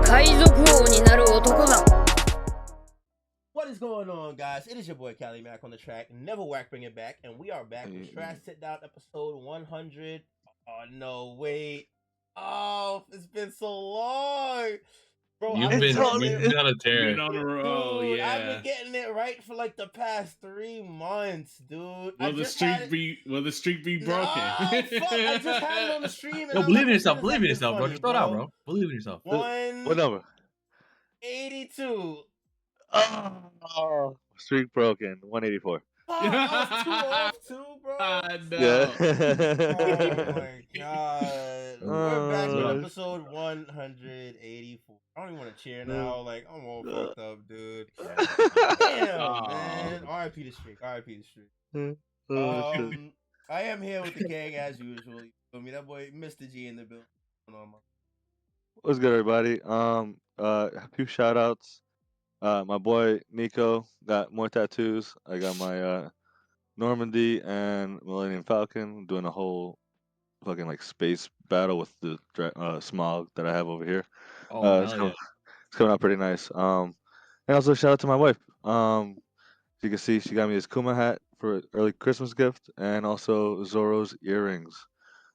What is going on, guys? It is your boy Cali Mac on the track. Never whack, bring it back, and we are back with Trash Sit Down episode 100. Oh no, wait! Oh, it's been so long, bro. You've been on a tear. Been on a roll, Dude, yeah. I've been getting it right for like the past 3 months, dude. Will the streak be broken? Oh, fuck! I just had it on the stream. And Yo, believe in yourself. Believe in yourself, bro. Just throw it out, bro. Believe in yourself. What number? 82. Oh, streak broken. 184. Oh, I was too off too, bro. No. Yeah. Oh my god. We're back with episode 184. I don't even want to cheer now. Like, I'm all fucked up, dude. Damn, man. RIP the streak. RIP the streak. I am here with the gang as usual. You feel me? That boy, Mr. G in the building. What's good, everybody? A few shout outs. My boy Nico got more tattoos. I got my Normandy and Millennium Falcon doing a whole fucking like space battle with the smog that I have over here. It's coming out pretty nice. And also shout out to my wife. As you can see, she got me this Kuma hat for early Christmas gift, and also Zoro's earrings.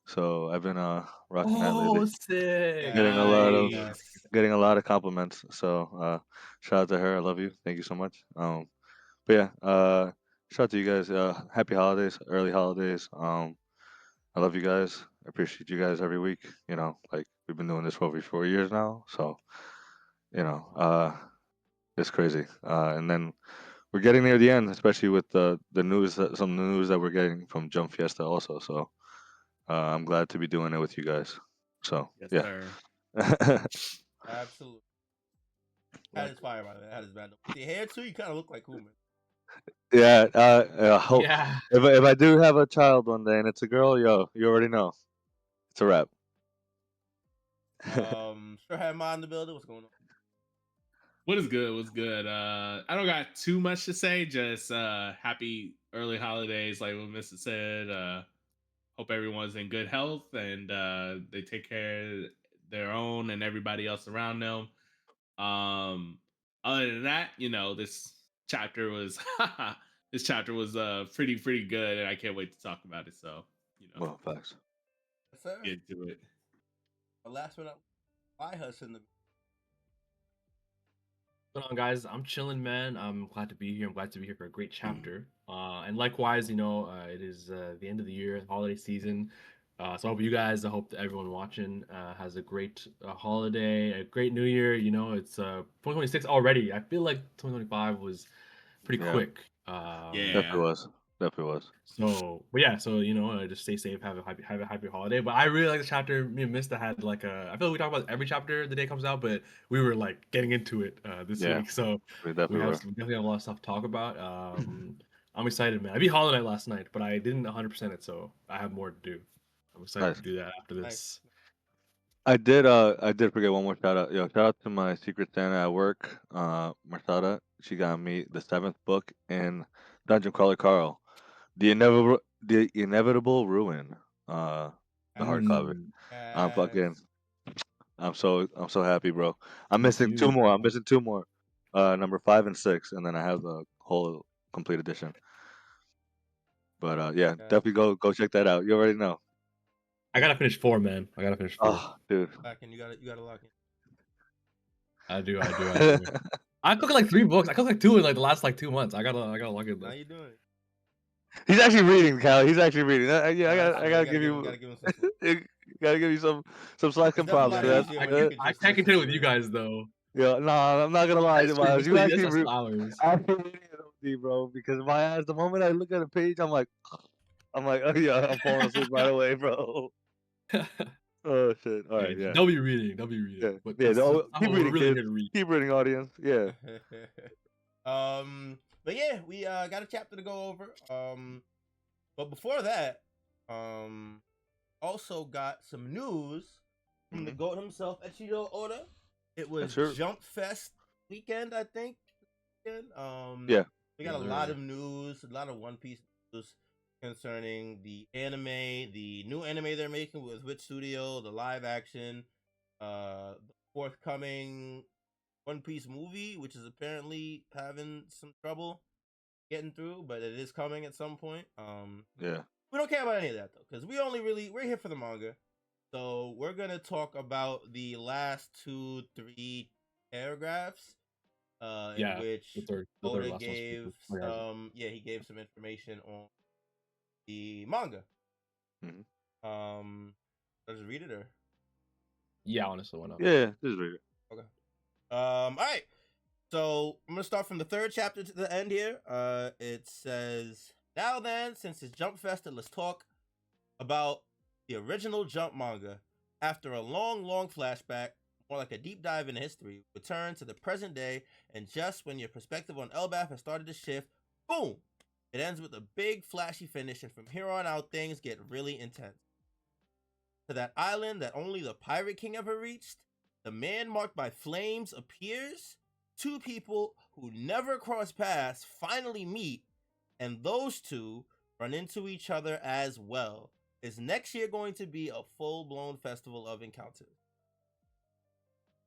So I've been rocking that lately. Sick. Getting a lot of compliments. So shout out to her. I love you. Thank you so much. But yeah, shout out to you guys. Happy holidays, early holidays. I love you guys. I appreciate you guys every week. You know, like we've been doing this for over 4 years now. So, you know, it's crazy. And then we're getting near the end, especially with the news, some news that we're getting from Jump Fiesta also. So I'm glad to be doing it with you guys. So Yes, yeah. Absolutely. That is fire, by the way. That is bad. With your hair too, you kind of look like Kuma. Yeah. I hope Yeah. if I do have a child one day and it's a girl, yo, you already know, it's a wrap. Sure have mine in the building. What's going on? What is good? What's good? I don't got too much to say. Just happy early holidays, like what Mr. said. Hope everyone's in good health and they take care of their own and everybody else around them. Other than that, you know, this chapter was pretty good, and I can't wait to talk about it. So, you know, Well, facts. Yes, sir. get to it. Last one up, my huss in the. What's going on, guys? I'm chilling, man. I'm glad to be here. I'm glad to be here for a great chapter. And likewise, you know, it is the end of the year, holiday season. So I hope you guys, I hope that everyone watching has a great holiday, a great new year. You know, it's 2026 already. I feel like 2025 was pretty quick. Yeah, Definitely was. So, but yeah, so you know, just stay safe, have a happy holiday. But I really like the chapter. Me and Mista had like I feel like we talk about every chapter the day it comes out, but we were like getting into it this week. So we definitely have a lot of stuff to talk about. I'm excited, man. I beat Hollow Knight last night, but I didn't 100% it, so I have more to do. I'm excited to do that after this. Nice. I did forget one more shout out. Yo, shout out to my secret Santa at work, Marthada. She got me the 7th book in Dungeon Crawler Carl, the inevitable ruin. The hardcover. I'm so happy, bro. I'm missing two more. Number 5 and 6, and then I have the whole complete edition. But yeah, definitely go check that out. You already know. I gotta finish 4, man. I gotta finish 4. Oh, dude. You gotta lock in. I do. I took like 3 books. I took like 2 in like the last like 2 months. I gotta lock in. How you doing? He's actually reading, Cal. He's actually reading. Yeah, I gotta give you. Gotta give you some slack and props. I can't continue with you guys though. Yeah, no, I'm not gonna lie. You actually read, bro. Because my ass, the moment I look at a page, I'm like, oh yeah, I'm falling asleep right away, bro. Oh shit! All right, yeah. They'll be reading. Yeah, keep reading, really kids. Keep reading, audience. Yeah. But yeah, we got a chapter to go over. But before that, also got some news from the GOAT himself, Ichiro Oda. It was Jump Fest weekend, I think. Yeah. We got a lot of news, a lot of One Piece news concerning the anime, the new anime they're making with which studio, the live action, forthcoming One Piece movie, which is apparently having some trouble getting through, but it is coming at some point. Yeah. We don't care about any of that though, because we're here for the manga. So we're gonna talk about the last 2-3 paragraphs, in which the third Oda last gave he gave some information on the manga. Let's read it or yeah, honestly, why not? Yeah, just read it. okay. All right. So I'm gonna start from the third chapter to the end here. It says, "Now then, since it's Jump Fested, let's talk about the original Jump manga. After a long flashback, more like a deep dive into history, return to the present day, and just when your perspective on Elbaph has started to shift, boom! It ends with a big flashy finish, and from here on out, things get really intense. To that island that only the Pirate King ever reached, the man marked by flames appears. Two people who never cross paths finally meet, and those two run into each other as well. Is next year going to be a full-blown festival of encounters?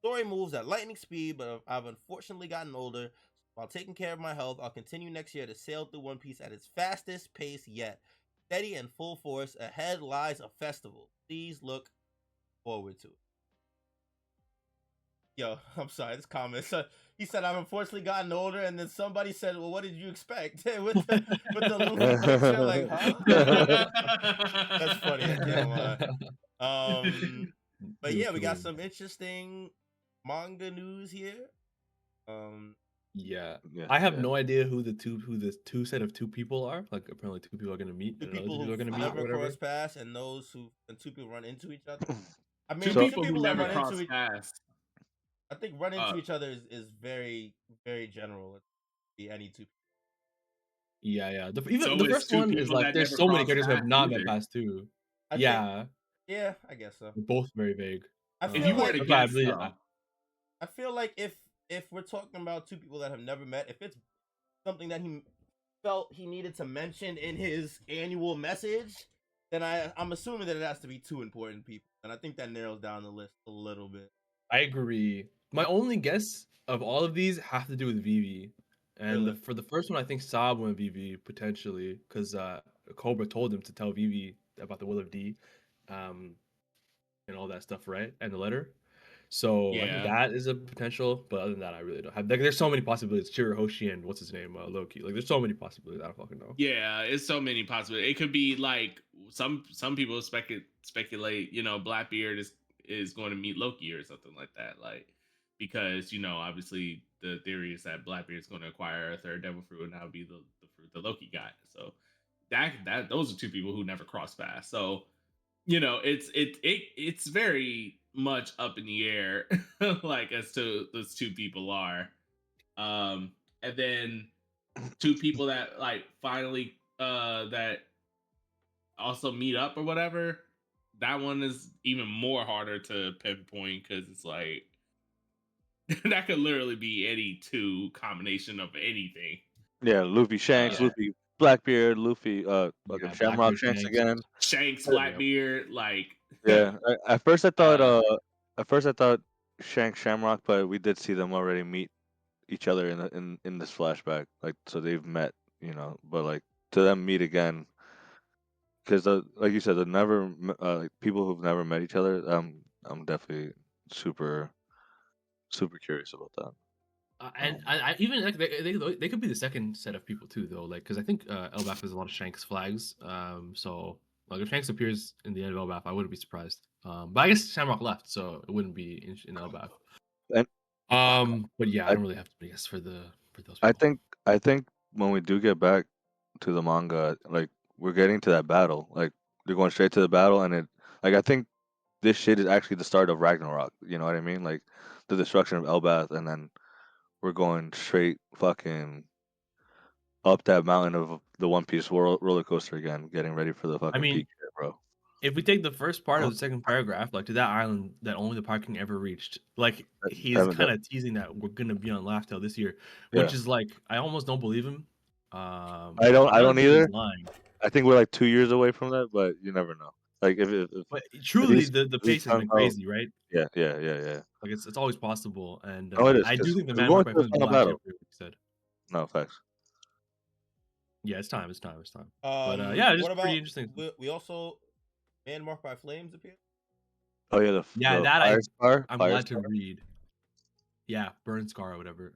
Story moves at lightning speed, but I've unfortunately gotten older. While taking care of my health, I'll continue next year to sail through One Piece at its fastest pace yet. Steady and full force, ahead lies a festival. Please look forward to it." Yo, I'm sorry, this comment. So he said, "I've unfortunately gotten older," and then somebody said, "Well, what did you expect?" with the Luffy picture, like, huh? That's funny. I can't lie. But yeah, we got some interesting manga news here. Yeah. I have no idea who the two set of two people are. Like apparently two people are gonna meet. Two people who never cross paths, and two people run into each other. I mean, two people who never cross paths. I think run into each other is very, very general. Be any two. Yeah. The first one is like there's so many characters who have not met past two. Yeah, I guess so. They're both very vague. If you were to guess, I feel like if we're talking about two people that have never met, if it's something that he felt he needed to mention in his annual message, then I'm assuming that it has to be two important people, and I think that narrows down the list a little bit. I agree. My only guess of all of these have to do with Vivi, and for the first one, I think Saab went Vivi potentially because Cobra told him to tell Vivi about the Will of D, and all that stuff, right? And the letter. So I think that is a potential, but other than that, I really don't have. Like, there's so many possibilities. Chirahoshi and what's his name, Loki. Like, there's so many possibilities. I don't fucking know. Yeah, it's so many possibilities. It could be like some people speculate. Blackbeard is going to meet Loki or something like that. Like, because obviously the theory is that Blackbeard is going to acquire a third devil fruit, and that would be the fruit the Loki got. So that those are two people who never cross paths. So it's very much up in the air, like as to those two people are, and then two people that like finally that also meet up or whatever. That one is even more harder to pinpoint because it's like that could literally be any two combination of anything. Yeah, Luffy Shanks, Luffy Blackbeard, Luffy Shamrock Shanks again. Shanks Blackbeard, like yeah. At first I thought Shanks Shamrock, but we did see them already meet each other in this flashback. Like, so they've met, but like to them meet again, because like you said, like people who've never met each other. I'm definitely super curious about that. And I even like they could be the second set of people too, though. Like, because I think Elbaph has a lot of Shanks flags. So like if Shanks appears in the end of Elbaph, I wouldn't be surprised. But I guess Shamrock left, so it wouldn't be in Elbaph. But yeah, I don't really have to guess for those people. I think when we do get back to the manga, like we're getting to that battle. Like they're going straight to the battle, and I think this shit is actually the start of Ragnarok. You know what I mean? Like the destruction of Elbaph, and then we're going straight fucking up that mountain of the One Piece roller coaster again, getting ready for the fucking peak shit, bro. If we take the first part of the second paragraph, like to that island that only the Pirate King ever reached, like he's kind of teasing that we're gonna be on Laugh Tale this year, which is like I almost don't believe him. I don't either. I think we're like 2 years away from that, but you never know. Like if But if truly, he's the if he's pace has been gung ho, crazy, right? yeah. Like it's always possible, and Oh, it is I do because think the we're man going mark by to the films final will actually battle. appear, like you said. No facts. Yeah, it's time. But yeah, it's What just pretty about interesting. we also Man Marked by Flames appear? Oh yeah, Yeah, the that fire scar, I'm fire glad to scar. read. Yeah, Burn Scar or whatever.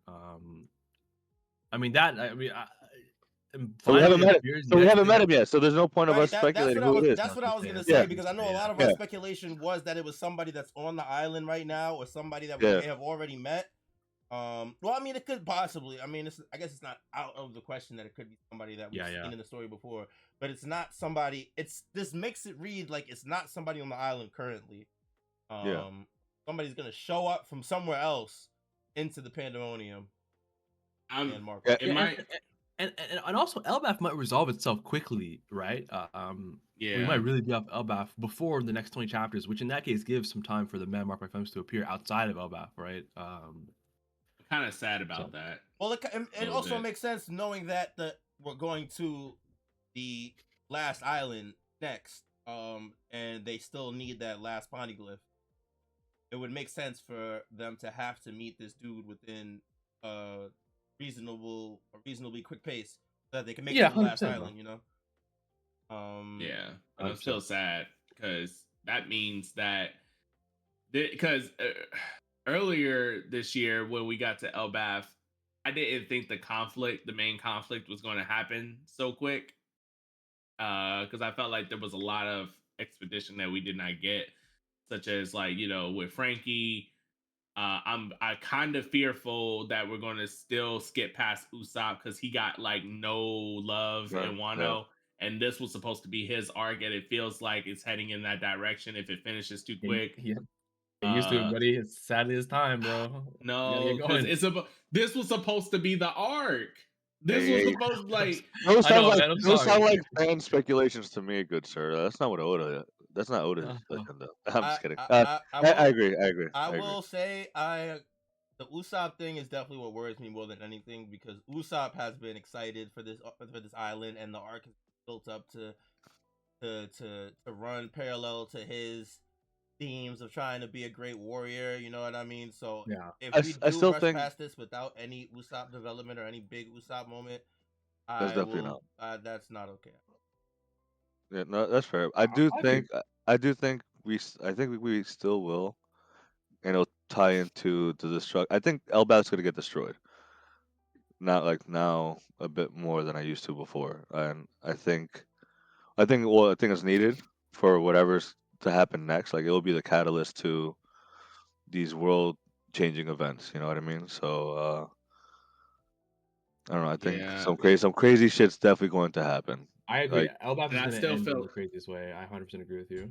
I mean that. And So we haven't finally met him. appears So we next haven't met thing. him yet. So there's no point of Right, us speculating who it is. that's what I was gonna That's what say, I'm because I saying, know a lot of Yeah. our speculation was that it was somebody that's on the island right now, or somebody that we Yeah. may have already met. Well, I mean, it could possibly. I mean, I guess it's not out of the question that it could be somebody that we've seen in the story before, but it's not somebody. This makes it read like it's not somebody on the island currently. Yeah. Somebody's gonna show up from somewhere else into the pandemonium. And Mark, Yeah. It might. And also Elbaph might resolve itself quickly, right? Yeah. We might really be off Elbaph before the next 20 chapters, which in that case gives some time for the man marked by films to appear outside of Elbaph, right? Kind of sad about that. Well, it also makes sense knowing that we're going to the last island next, and they still need that last poneglyph. It would make sense for them to have to meet this dude within a reasonably quick pace so that they can make it to the last island, you know? Yeah, but I'm still sad because that means that because earlier this year when we got to Elbaph, I didn't think the main conflict was going to happen so quick. Because I felt like there was a lot of expedition that we did not get, such as like with Frankie. I kind of fearful that we're going to still skip past Usopp because he got like no love in Wano, and this was supposed to be his arc, and it feels like it's heading in that direction if it finishes too quick. Yeah. Get used to it, buddy. It's sadly his time, bro. No, because this was supposed to be the arc. This was supposed to like. Those sound like fan speculations to me, good sir. That's not what Oda. That's not Oda's agenda. I'm just kidding. I agree. I will say the Usopp thing is definitely what worries me more than anything, because Usopp has been excited for this island, and the arc is built up to run parallel to his themes of trying to be a great warrior. You know what I mean? So if we do rush past this without any Usopp development or any big Usopp moment, that's definitely not. That's not okay. Yeah, no, that's fair. I think we still will, and it'll tie into the destruct. I think Elbaph's gonna get destroyed. Not like now, a bit more than I used to before, and I think it's needed for whatever's to happen next. Like it'll be the catalyst to these world-changing events. You know what I mean? So I don't know. I think some crazy shit's definitely going to happen. I agree. Like, Elbaph is going to end in the craziest way. I 100% agree with you.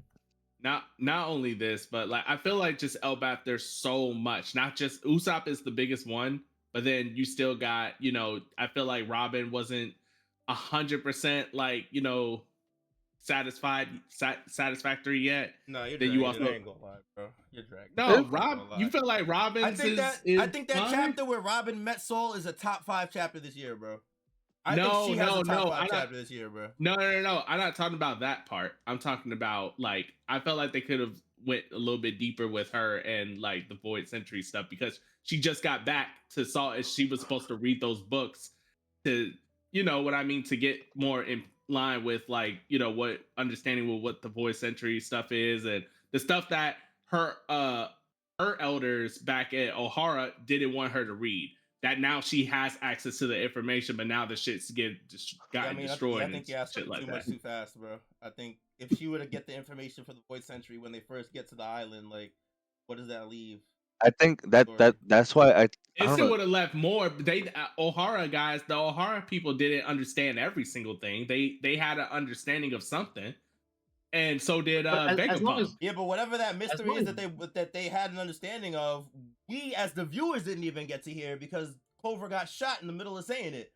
Not only this, but like I feel like just Elbaph, there's so much. Not just Usopp is the biggest one, but then you still got I feel like Robin wasn't 100% like satisfactory yet. No, you're then dragging I ain't gonna lie, bro. You're dragging. No, Rob, you feel like Robin? I think that chapter where Robin met Soul is a top 5 chapter this year, bro. I think she has a top 5 chapter this year, bro. No. I'm not talking about that part. I'm talking about like I felt like they could have went a little bit deeper with her and like the Void Century stuff, because she just got back to Salt and she was supposed to read those books to what I mean, to get more in line with like what understanding with what the Void Century stuff is, and the stuff that her elders back at Ohara didn't want her to read. That now she has access to the information, but now the shit's gotten destroyed. I think you asked too much too fast, bro. I think if she were to get the information for the Void Century when they first get to the island, like, what does that leave? I think that's why it still would have left more. They Ohara guys, the Ohara people didn't understand every single thing. They had an understanding of something, and so did Vegapunk. Yeah, but whatever that mystery is that they had an understanding of, we as the viewers didn't even get to hear because Clover got shot in the middle of saying it.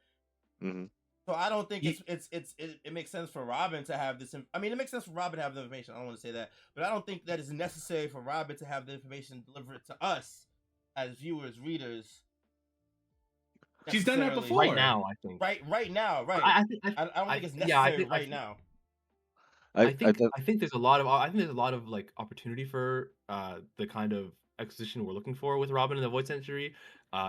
Mm-hmm. So I don't think it makes sense for Robin to have this. I mean, it makes sense for Robin to have the information. I don't want to say that, but I don't think that is necessary for Robin to have the information delivered to us as viewers, readers. She's done that before. Right now, I think. Right now, right. I don't think it's necessary right now. I think there's a lot of like opportunity for the kind of exposition we're looking for with Robin and the Void Century,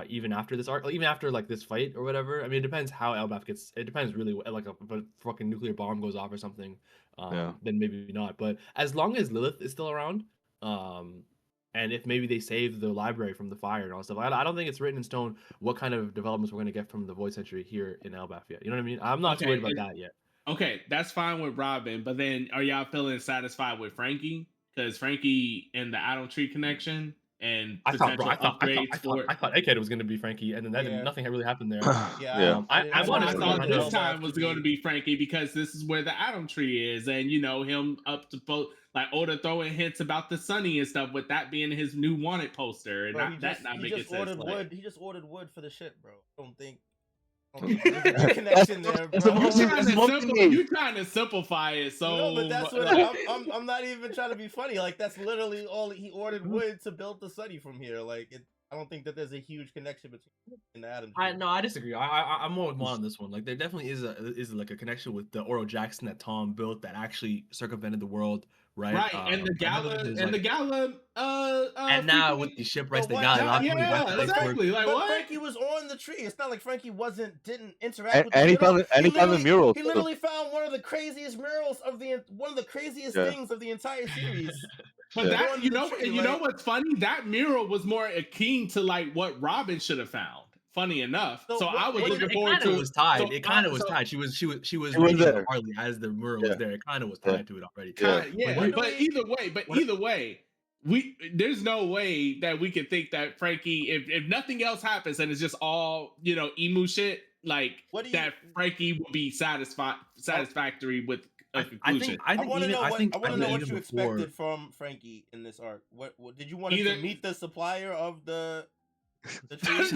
even after this arc, even after like this fight or whatever. I mean, it depends how Elbaph gets. It depends really. Like if a fucking nuclear bomb goes off or something, then maybe not. But as long as Lilith is still around, and if maybe they save the library from the fire and all stuff, I don't think it's written in stone what kind of developments we're gonna get from the Void Century here in Elbaph yet. You know what I mean? I'm not too worried about that yet. Okay, that's fine with Robin, but then are y'all feeling satisfied with Frankie? Because Frankie and the Adam Tree connection and I thought Egghead was going to be Frankie, and then nothing really happened there. I thought this time was going to be Frankie because this is where the Adam Tree is, and you know him up to both like Oda throwing hints about the Sunny and stuff, with that being his new wanted poster, and bro, not making sense. He just ordered wood for the ship, bro. I don't think. There's a connection there, bro. You're trying to simplify it, so. No, but that's what I'm not even trying to be funny. Like that's literally all he ordered wood to build the Sunny from here. Like I don't think that there's a huge connection between the Adam. I disagree. I'm more with Juan on this one. Like there definitely is like a connection with the Oro Jackson that Tom built that actually circumvented the world. Right, and the Gala, and the Gala, and now with the shipwrecks, the Gala, exactly. Like but what? Frankie was on the tree. It's not like Frankie didn't interact with. And he found the mural. He literally found one of the craziest murals of one of the craziest things of the entire series. But that, you know what's funny? That mural was more akin to like what Robin should have found. Funny enough, so I was looking forward to it. It kind of was tied. She was reading Harley as the mural was there. It kind of was tied to it already. But either way, there's no way that we could think that Frankie, if nothing else happens and it's just all emu shit, like that Frankie will be satisfactory with a conclusion. I want to know what you expected from Frankie in this arc. What did you want him to meet the supplier of the tree?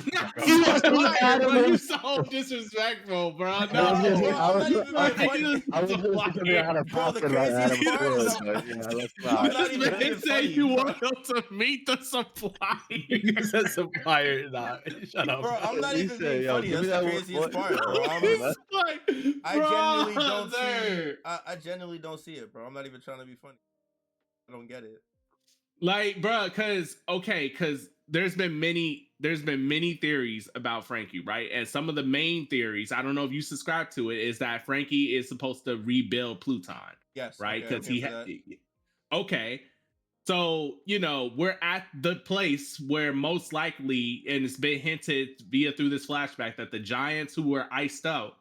You so disrespectful, bro. No, I was the craziest part. I'm not even saying you want him to meet the supplier. You said supplier. Nah, shut up. Bro, I'm not even being funny. That's the craziest part, bro. I genuinely don't see it, bro. I'm not even trying to be funny. I don't get it. Like, bro, because there's been many theories about Frankie, right? And some of the main theories, I don't know if you subscribe to it, is that Frankie is supposed to rebuild Pluton. Yes. Right? Because okay. So, we're at the place where most likely, and it's been hinted through this flashback, that the giants who were iced out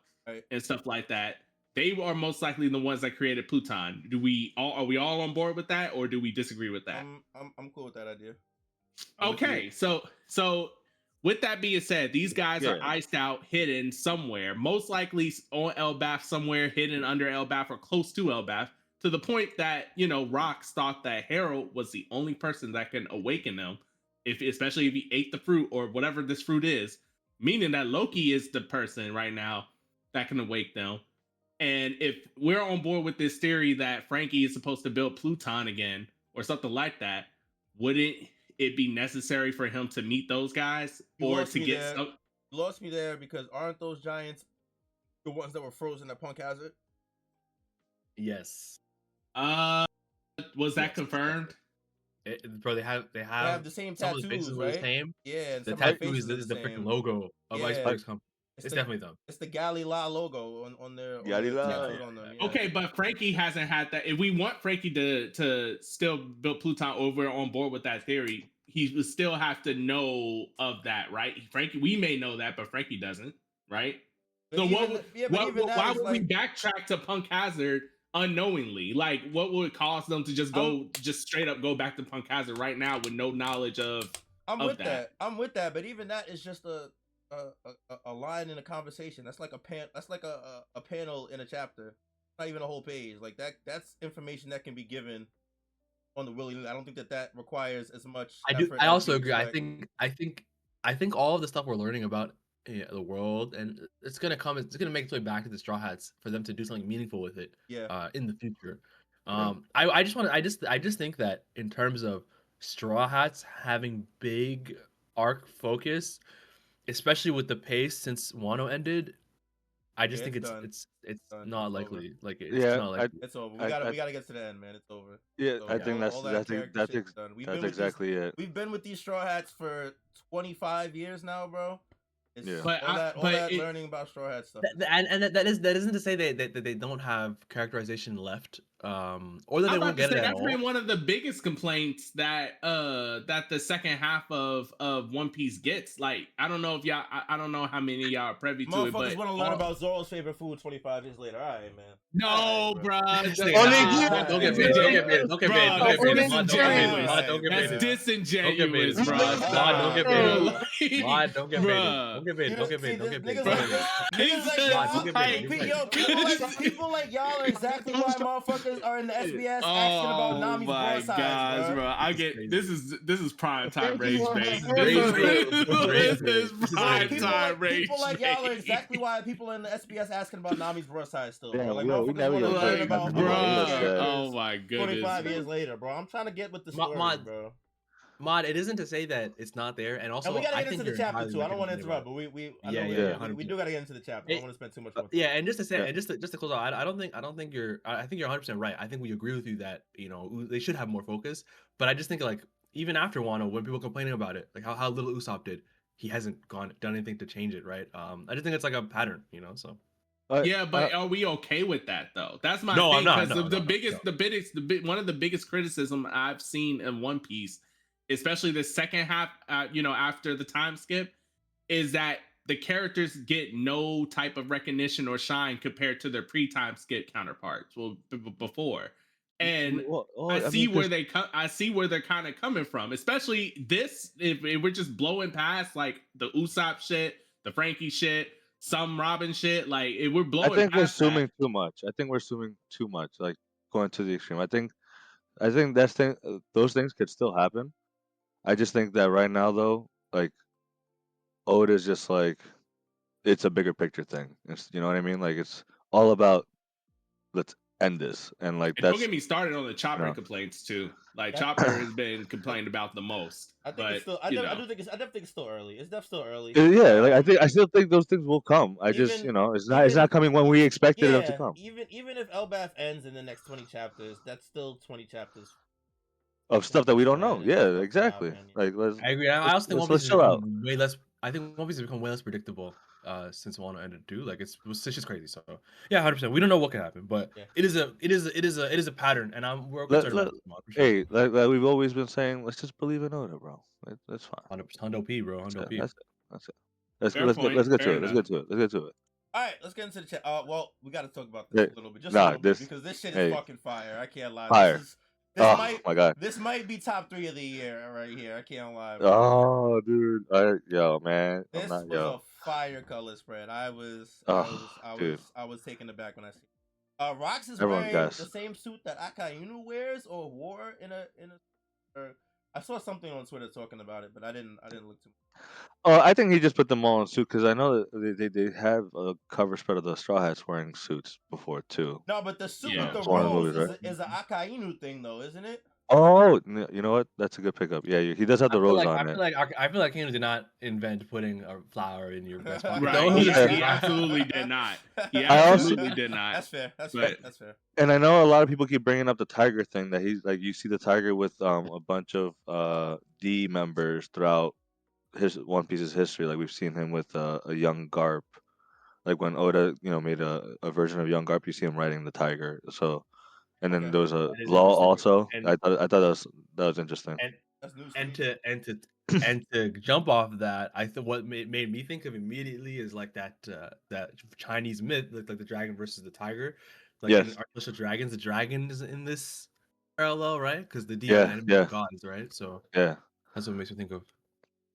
and stuff like that, they are most likely the ones that created Pluton. Are we all on board with that, or do we disagree with that? I'm cool with that idea. Okay, so with that being said, these guys are iced out, hidden somewhere, most likely on Elbaph, somewhere hidden under Elbaph or close to Elbaph, to the point that Rox thought that Harald was the only person that can awaken them, especially if he ate the fruit or whatever this fruit is, meaning that Loki is the person right now that can awake them. And if we're on board with this theory that Frankie is supposed to build Pluton again or something like that, wouldn't it be necessary for him to meet those guys or to get You lost me there, because aren't those giants the ones that were frozen at Punk Hazard? Yes. Was that confirmed? Bro, they have the same tattoos, some of the faces right? the same. Yeah, the tattoo is the freaking logo of Iceberg's company. It's definitely them. It's the Galila logo on their Galila. on them. Yeah. Okay, but Frankie hasn't had that. If we want Frankie to still build Pluton over on board with that theory, he would still have to know of that, right? Frankie, we may know that, but Frankie doesn't, right? So why would we backtrack to Punk Hazard unknowingly? Like, what would cause them to just straight up go back to Punk Hazard right now with no knowledge of? I'm with that, but even that is just a line in a conversation. That's like a panel in a chapter. Not even a whole page. Like that's information that can be given on the willy-nilly. I don't think that requires as much. I also agree. I think all of the stuff we're learning about the world, and it's gonna make its way back to the Straw Hats for them to do something meaningful with it. In the future. I just think that in terms of Straw Hats having big arc focus, especially with the pace since Wano ended, I just Yeah, think it's it's done. it's Done. not It's over. likely. Like it's Yeah, not likely. It's over. I, We gotta get to the end, man. It's over. yeah, So I think all that character shit's done. that's exactly it. We've been with these Straw Hats for 25 years now, bro. It's Yeah. But all but that it, learning about Straw Hat stuff. That isn't to say that they don't have characterization left, or that I'm they about won't to get say it at that's all. been one of the biggest complaints that the second half of One Piece gets. Like, I don't know if y'all, I don't know how many of y'all are privy to it, but Motherfuckers want to learn about Zoro's favorite food 25 years later. All right, man. no, bro. Don't get baited. Don't get baited. Don't get baited. Don't get baited. Mod, don't get That's baited. disingenuous, bro. Mod, don't get baited. Mod, don't get baited. Bruh. Don't get baited. Don't get baited. Don't get baited. Niggas like Mod, y'all, don't get baited. yo, people like y'all are exactly why motherfuckers are in the SBS asking about Nami's broadsides, bro. I get this is prime time rage bait. Rage This is prime time rage. People like y'all are exactly why people in the SBS asking about Nami's broadsides still, bro. Damn, like yo, we motherfuckers never want to even learn touched about Nami, bro. Oh my goodness. 25 years later, bro. I'm trying to get with the story, bro. Mod, it isn't to say that it's not there, and also And we gotta I get think into the you're chapter too. I don't want to recommending interrupt, but we Yeah, do gotta get into the chapter. I don't want to spend too much more time. Yeah, and just to say, and just to close out, I think you're 100% right. I think we agree with you that they should have more focus, but I just think like even after Wano, when people complaining about it, like how little Usopp did, he hasn't done anything to change it, right? I just think it's like a pattern, so. Yeah, but are we okay with that though? That's my No, thing. I'm not. Because No. one of the biggest criticism I've seen in One Piece, especially the second half, after the time skip, is that the characters get no type of recognition or shine compared to their pre-time skip counterparts. Well, before, and I see where they come. I see where they're kind of coming from, especially this. If we're just blowing past like the Usopp shit, the Frankie shit, some Robin shit, like if we're blowing. I think we're past assuming too much. I think we're assuming too much, like going to the extreme. I think those things could still happen. I just think that right now though, like Oda is just like it's a bigger picture thing. It's, you know what I mean? Like it's all about let's end this, and like And don't get me started on the Chopper know. complaints too. Like Chopper has been complained about the most. I think it's still. I definitely think it's still early. It's definitely still early. Yeah, like I still think those things will come. I just it's not coming when we expected them to come. Even if Elbaph ends in the next 20 chapters, that's still 20 chapters of stuff that we don't know. Yeah, exactly. Like I agree. I also think One Piece has become way less. I think One Piece has become way less predictable since Wano ended too. Like it's just crazy. So yeah, 100%. We don't know what can happen, but it is a pattern, and we're concerned about it. Hey, like we've always been saying, let's just believe in Oda, bro. That's fine. 100%. Hundo P, bro. Hundo P. That's it. Let's get to it. All right, let's get into the chat. Well, we got to talk about this a little bit, a little bit, because this shit is fucking fire. I can't lie. Fire. My God. This might be top 3 of the year right here. I can't lie. Bro. Oh, dude. Yo, man. This was a fire color spread. I was taken aback when I see it. Rox is wearing the same suit that Akainu wears or wore in a I saw something on Twitter talking about it, but I didn't look too much. Oh, I think he just put them all in suit because I know that they have a cover spread of the Straw Hats wearing suits before too. No, but the suit with the rose is an Akainu thing though, isn't it? Oh, you know what? That's a good pickup. Yeah, he does have the rose on it. I feel like Akainu did not invent putting a flower in your breast pocket. Right. He absolutely did not. He absolutely did not. That's fair. That's fair. And I know a lot of people keep bringing up the tiger thing that he's like. You see the tiger with a bunch of D members throughout his One Piece's history. Like we've seen him with a young Garp. Like when Oda, made a version of young Garp, you see him riding the tiger. So. And then there was a law also. I thought that was interesting. And to jump off that, I thought what made me think of immediately is like that Chinese myth, like the dragon versus the tiger. Like in Artificial Dragons, the dragon is in this parallel, right? Because the demon and gods, right? So that's what it makes me think of.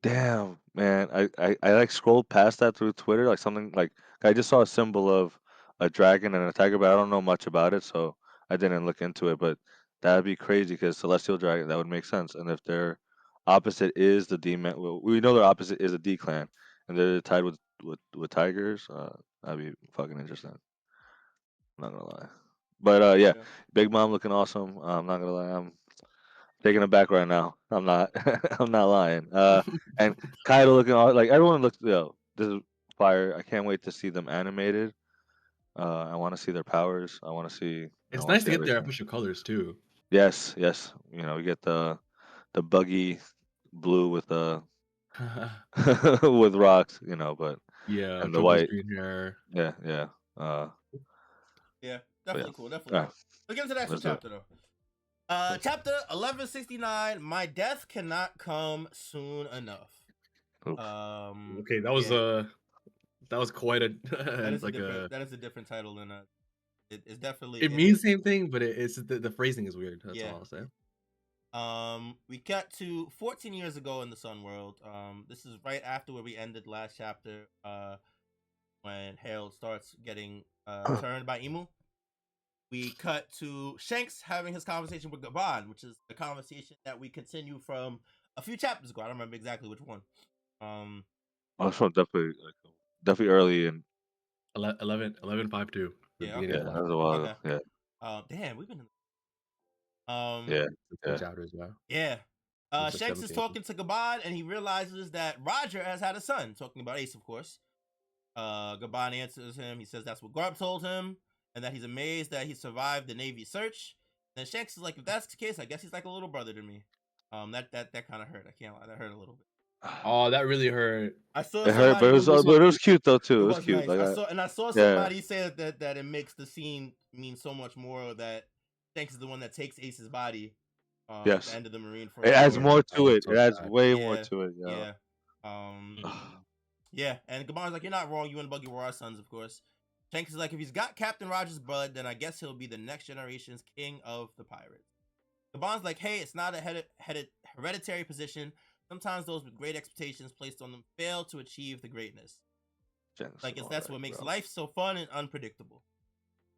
Damn, man, I like scrolled past that through Twitter, like something like I just saw a symbol of a dragon and a tiger, but I don't know much about it, so I didn't look into it. But that'd be crazy because Celestial Dragon, that would make sense. And if their opposite is the D man, well, we know their opposite is a D clan, and they're tied with tigers. That'd be fucking interesting. I'm not gonna lie, but yeah, Big Mom looking awesome. I'm not gonna lie, I'm taking it back right now. I'm not. I'm not lying. And Kaido looking all like everyone looks. This is fire. I can't wait to see them animated. I want to see their powers. I want to see. It's I want nice to to see get their everything. official colors too. Yes, yes. We get the buggy blue with the with rocks. But Yeah, and the Choco's white. green hair. Yeah, yeah. Yeah, But definitely yeah. cool. Definitely All right, cool. Let's get into the actual let's do it. chapter though. Chapter 1169. My death cannot come soon enough. Oof. Okay, that was yeah, that was quite a that is like that is a different title than it's definitely it means the same thing, but it's the phrasing is weird. That's yeah. all I'll say. We got to 14 years ago in the Sun World. This is right after where we ended last chapter. When Harald starts getting turned by Emu. We cut to Shanks having his conversation with Gaban, which is the conversation that we continue from a few chapters ago. I don't remember exactly which one. Also, definitely early in. 11:52. The Yeah, beginning okay. Yeah, of that last. was a while ago. Okay. Yeah, Damn, we've been in. yeah, Two yeah. chapters, yeah. Yeah. It's like Shanks is 17. talking to Gaban, and he realizes that Roger has had a son. Talking about Ace, of course. Gaban answers him. He says that's what Garp told him, and that he's amazed that he survived the Navy search. And Shanks is like, if that's the case, I guess he's like a little brother to me. That kind of hurt. I can't lie, that hurt a little bit. Oh, that really hurt. I saw It hurt, but somebody. it was cute though too. It It was was cute. nice. Like I saw yeah, somebody say that it makes the scene mean so much more that Shanks is the one that takes Ace's body at the yes. end of the Marineford It adds War. more That to was it. so It adds sad. way more Yeah, to it. yeah. Mm. Yeah, and Gaban's like, you're not wrong. You and Buggy were our sons, of course. Shanks is like, if he's got Captain Rogers' blood, then I guess he'll be the next generation's king of the pirates. Gaban's like, hey, it's not a hereditary position. Sometimes those with great expectations placed on them fail to achieve the greatness. Like, that's what makes life so fun and unpredictable.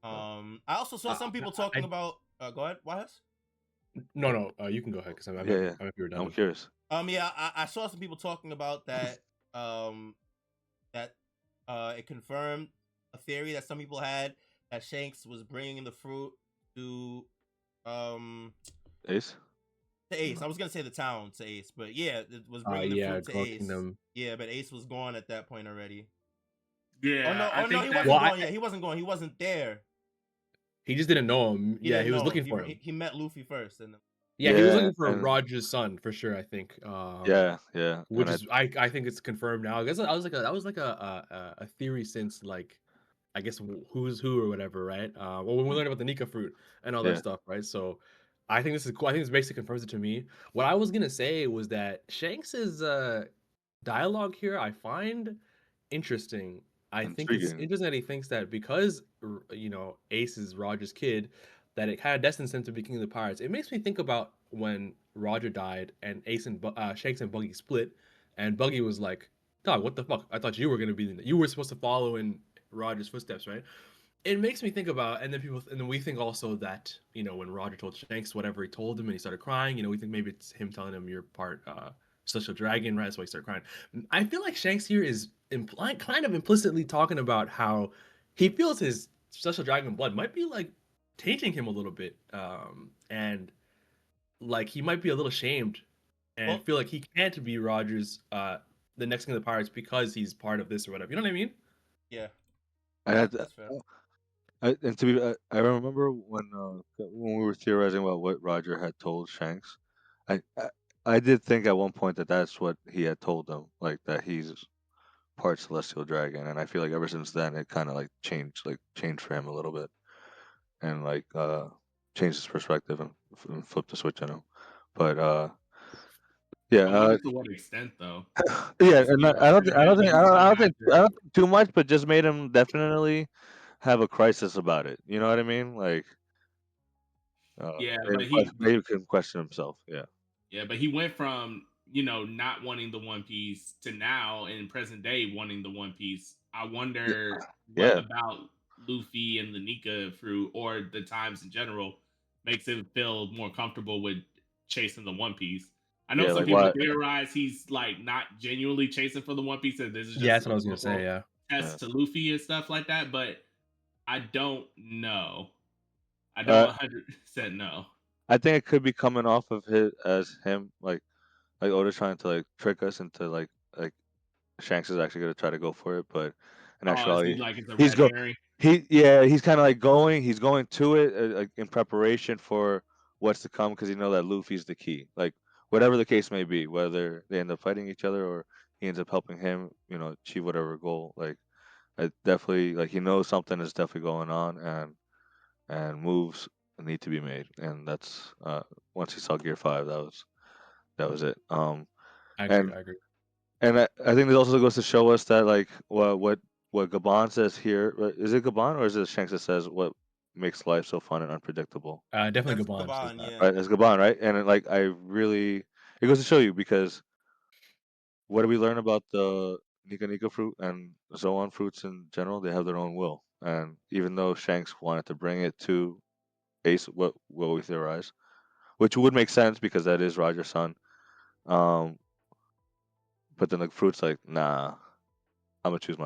I also saw some people talking about. Go ahead, Wahas. No, you can go ahead because I'm Yeah. if you're done. I'm curious. Yeah, I saw some people talking about that. It confirmed a theory that some people had that Shanks was bringing the fruit to Ace. to Ace. I was gonna say the town to Ace, but yeah, it was bringing the fruit to Gold Ace. Kingdom. Yeah, but Ace was gone at that point already. Yeah, Oh no, he wasn't gone yet. He wasn't gone. He wasn't there. He just didn't know him. He He was looking for him. He met Luffy first, and Yeah, he was looking for and Roger's son for sure. I think. yeah. Which is I think it's confirmed now. I guess that was like a theory since like I guess who's who or whatever, right? Well, when we learned about the Nika fruit and all that Yeah. stuff, right? So I think this is cool. I think this basically confirms it to me. What I was gonna say was that Shanks's dialogue here I find interesting. I think it's Intriguing. interesting that he thinks that because Ace is Roger's kid, that it kind of destines him to be king of the pirates. It makes me think about when Roger died and Ace and Shanks and Buggy split, and Buggy was like, "Dog, what the fuck? I thought you were gonna be you were supposed to follow in Roger's footsteps, right?" It makes me think about, and then we think also that when Roger told Shanks whatever he told him and he started crying, we think maybe it's him telling him you're part Celestial Dragon, right? That's why he started crying. I feel like Shanks here is kind of implicitly talking about how he feels his Celestial Dragon blood might be like tainting him a little bit, and like he might be a little shamed and feel like he can't be Roger's the next king of the pirates because he's part of this or whatever. You know what I mean? yeah, That's fair. And to be, I remember when we were theorizing about what Roger had told Shanks, I did think at one point that that's what he had told them, like that he's part Celestial Dragon, and I feel like ever since then it kind of like changed for him a little bit, and like changed his perspective and flipped the switch on him. But yeah, I wonder to what extent though. yeah, and I don't think too much, but just made him definitely have a crisis about it. You know what I mean? Like, yeah, maybe he can question himself. Yeah. Yeah, but he went from not wanting the One Piece to now in present day wanting the One Piece. I wonder what about Luffy and the Nika fruit or the times in general makes him feel more comfortable with chasing the One Piece. I know some people theorize he's like not genuinely chasing for the One Piece, and this is just that's what I was gonna say. Yeah, test to Luffy and stuff like that. But I don't know. I don't 100% know. I think it could be coming off of him like Oda trying to like trick us into like Shanks is actually gonna try to go for it, but in actuality, like it's a red herring. he's kind of like he's going to it like in preparation for what's to come because that Luffy's the key. Like whatever the case may be, whether they end up fighting each other or he ends up helping him, achieve whatever goal. Like I definitely he knows something is definitely going on and moves need to be made. And that's once he saw Gear 5, that was it. I agree. And I agree. and I think this also goes to show us that what Gabon says here, is it Gabon or is it Shanks that says what makes life so fun and unpredictable? Definitely That's Gabon says Gabon, that. yeah. Right, it's Gabon, right? And it goes to show you because what do we learn about the Nika Nika fruit and Zoan fruits in general? They have their own will, and even though Shanks wanted to bring it to Ace, what we theorize, which would make sense because that is Roger's son. Um, but then the fruit's like, nah, I'm gonna choose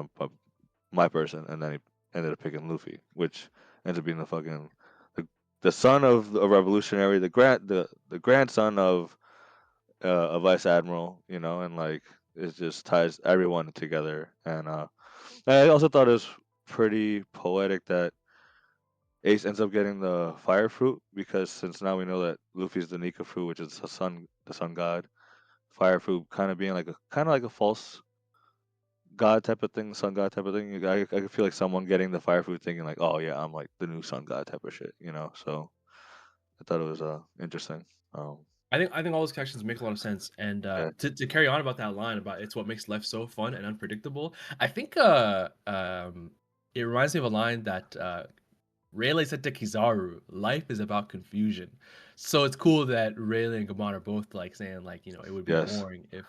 my person, and then he ended up picking Luffy, which ends up being the son of a revolutionary, the grandson of a vice admiral, and it just ties everyone together. And I also thought it was pretty poetic that Ace ends up getting the fire fruit because since now we know that Luffy's the Nika fruit, which is the sun god, fire fruit kind of being like a false god type of thing, sun god type of thing. I could feel like someone getting the fire fruit thinking like, oh yeah, I'm like the new sun god type of shit. So I thought it was interesting. Um, I think all those connections make a lot of sense. And yeah, to carry on about that line about it's what makes life so fun and unpredictable. I think it reminds me of a line that Rayleigh said to Kizaru, "Life is about confusion." So it's cool that Rayleigh and Gabon are both saying it would be yes, boring if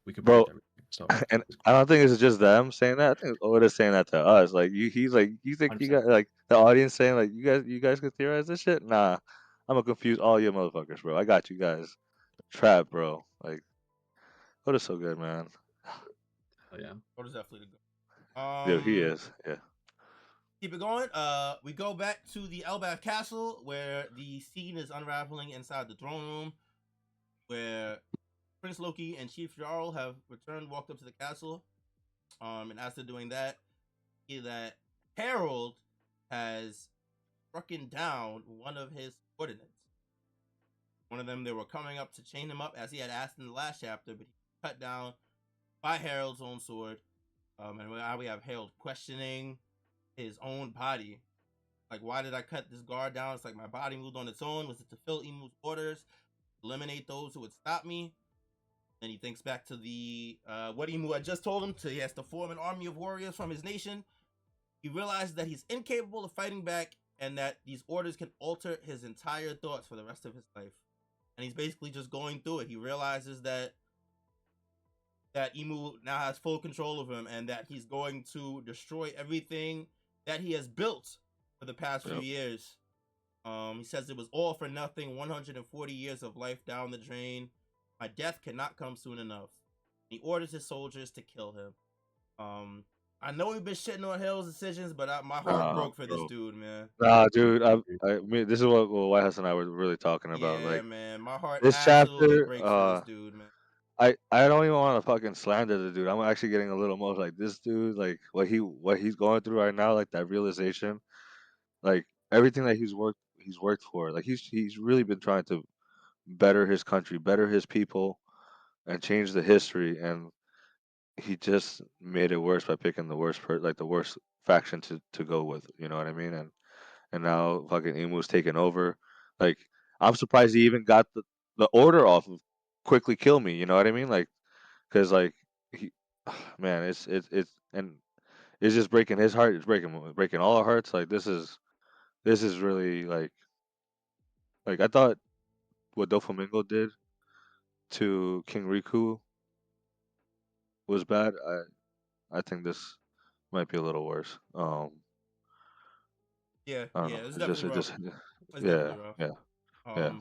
we could bro. predict everything. So And it's I don't think it's just them saying that. I think Oda's saying that to us. Like he's like, you think you 100%. got like the audience saying like, you guys can theorize this shit? Nah, I'm gonna confuse all you motherfuckers, bro. I got you guys trapped, bro. Like Oda's so good, man. Oh yeah. What is definitely the Dude, he go? is. Yeah. Keep it going. We go back to the Elbaph Castle where the scene is unraveling inside the throne room, where Prince Loki and Chief Jarl have returned, walked up to the castle. And as they're doing that, see that Harald has strucken down one of his subordinates. One of them, they were coming up to chain him up as he had asked in the last chapter, but he cut down by Harold's own sword. And now we have Harold questioning his own body. Like, why did I cut this guard down? It's like my body moved on its own. Was it to fill Emu's orders, eliminate those who would stop me? Then he thinks back to the what Emu had just told him. He has to form an army of warriors from his nation. He realizes that he's incapable of fighting back, and that these orders can alter his entire thoughts for the rest of his life. And he's basically just going through it. He realizes that Emu now has full control of him, and that he's going to destroy everything that he has built for the past few Yep. years. He says it was all for nothing. 140 years of life down the drain. My death cannot come soon enough. He orders his soldiers to kill him. I know we've been shitting on Hill's decisions, but my heart broke for this Bro. dude, man. Nah, dude. I mean, this is what White House and I were really talking about. Yeah, Like man. My heart this absolutely chapter. breaks for this dude, man. I don't even want to fucking slander the dude. I'm actually getting a little more like this dude, like what he's going through right now, like that realization, like everything that he's worked for. Like he's really been trying to better his country, better his people, and change the history. And he just made it worse by picking the worst faction to go with. You know what I mean? And now fucking Emu's taking over. Like I'm surprised he even got the order off of quickly kill me. You know what I mean? Like because he, man, it's and it's just breaking his heart. It's breaking all our hearts. Like this is really like I thought what Doflamingo did to King Riku was bad. I think this might be a little worse. Yeah, I don't yeah. know. It's It just definitely it rough. just It's yeah definitely rough. yeah yeah.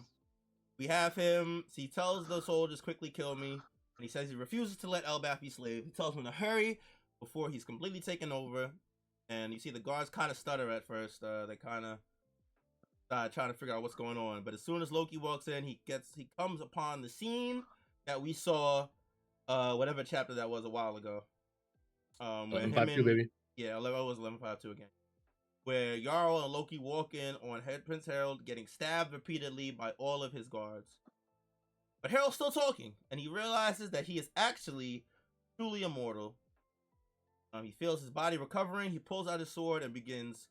We have him. So he tells the soldiers, "Quickly kill me," and he says he refuses to let Elbaph be slave. He tells him to hurry before he's completely taken over. And you see the guards kind of stutter at first. They kind of trying to figure out what's going on. But as soon as Loki walks in, he comes upon the scene that we saw, whatever chapter that was a while ago. When him 1152, and baby. yeah, 11 was 1152 again. where Jarl and Loki walk in on Prince Harald getting stabbed repeatedly by all of his guards. But Harald's still talking, and he realizes that he is actually truly immortal. He feels his body recovering. He pulls out his sword and begins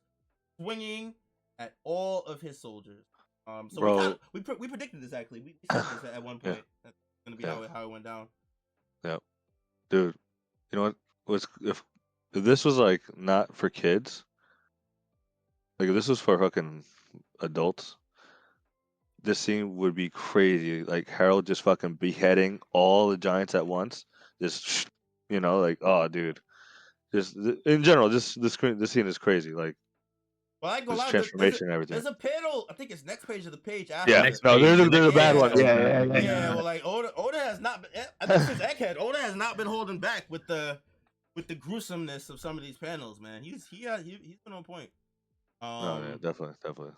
swinging at all of his soldiers. So Bro. we predicted this actually. We said this at one point. Yeah. That's gonna be how it went down. Yeah, dude. You know what? If this was like not for kids, like if this was for fucking adults, this scene would be crazy. Like Harold just fucking beheading all the giants at once. Just like, oh, dude. Just in general, just this scene is crazy. Like Well, I go this live. transformation and everything. There's a panel. I think it's next page of the page after. Yeah, Next no, page, there's a bad one. so Yeah. Yeah, well, like Oda has not been. I think since Egghead, Oda has not been holding back with the gruesomeness of some of these panels. Man, he's been on point. No, yeah, definitely.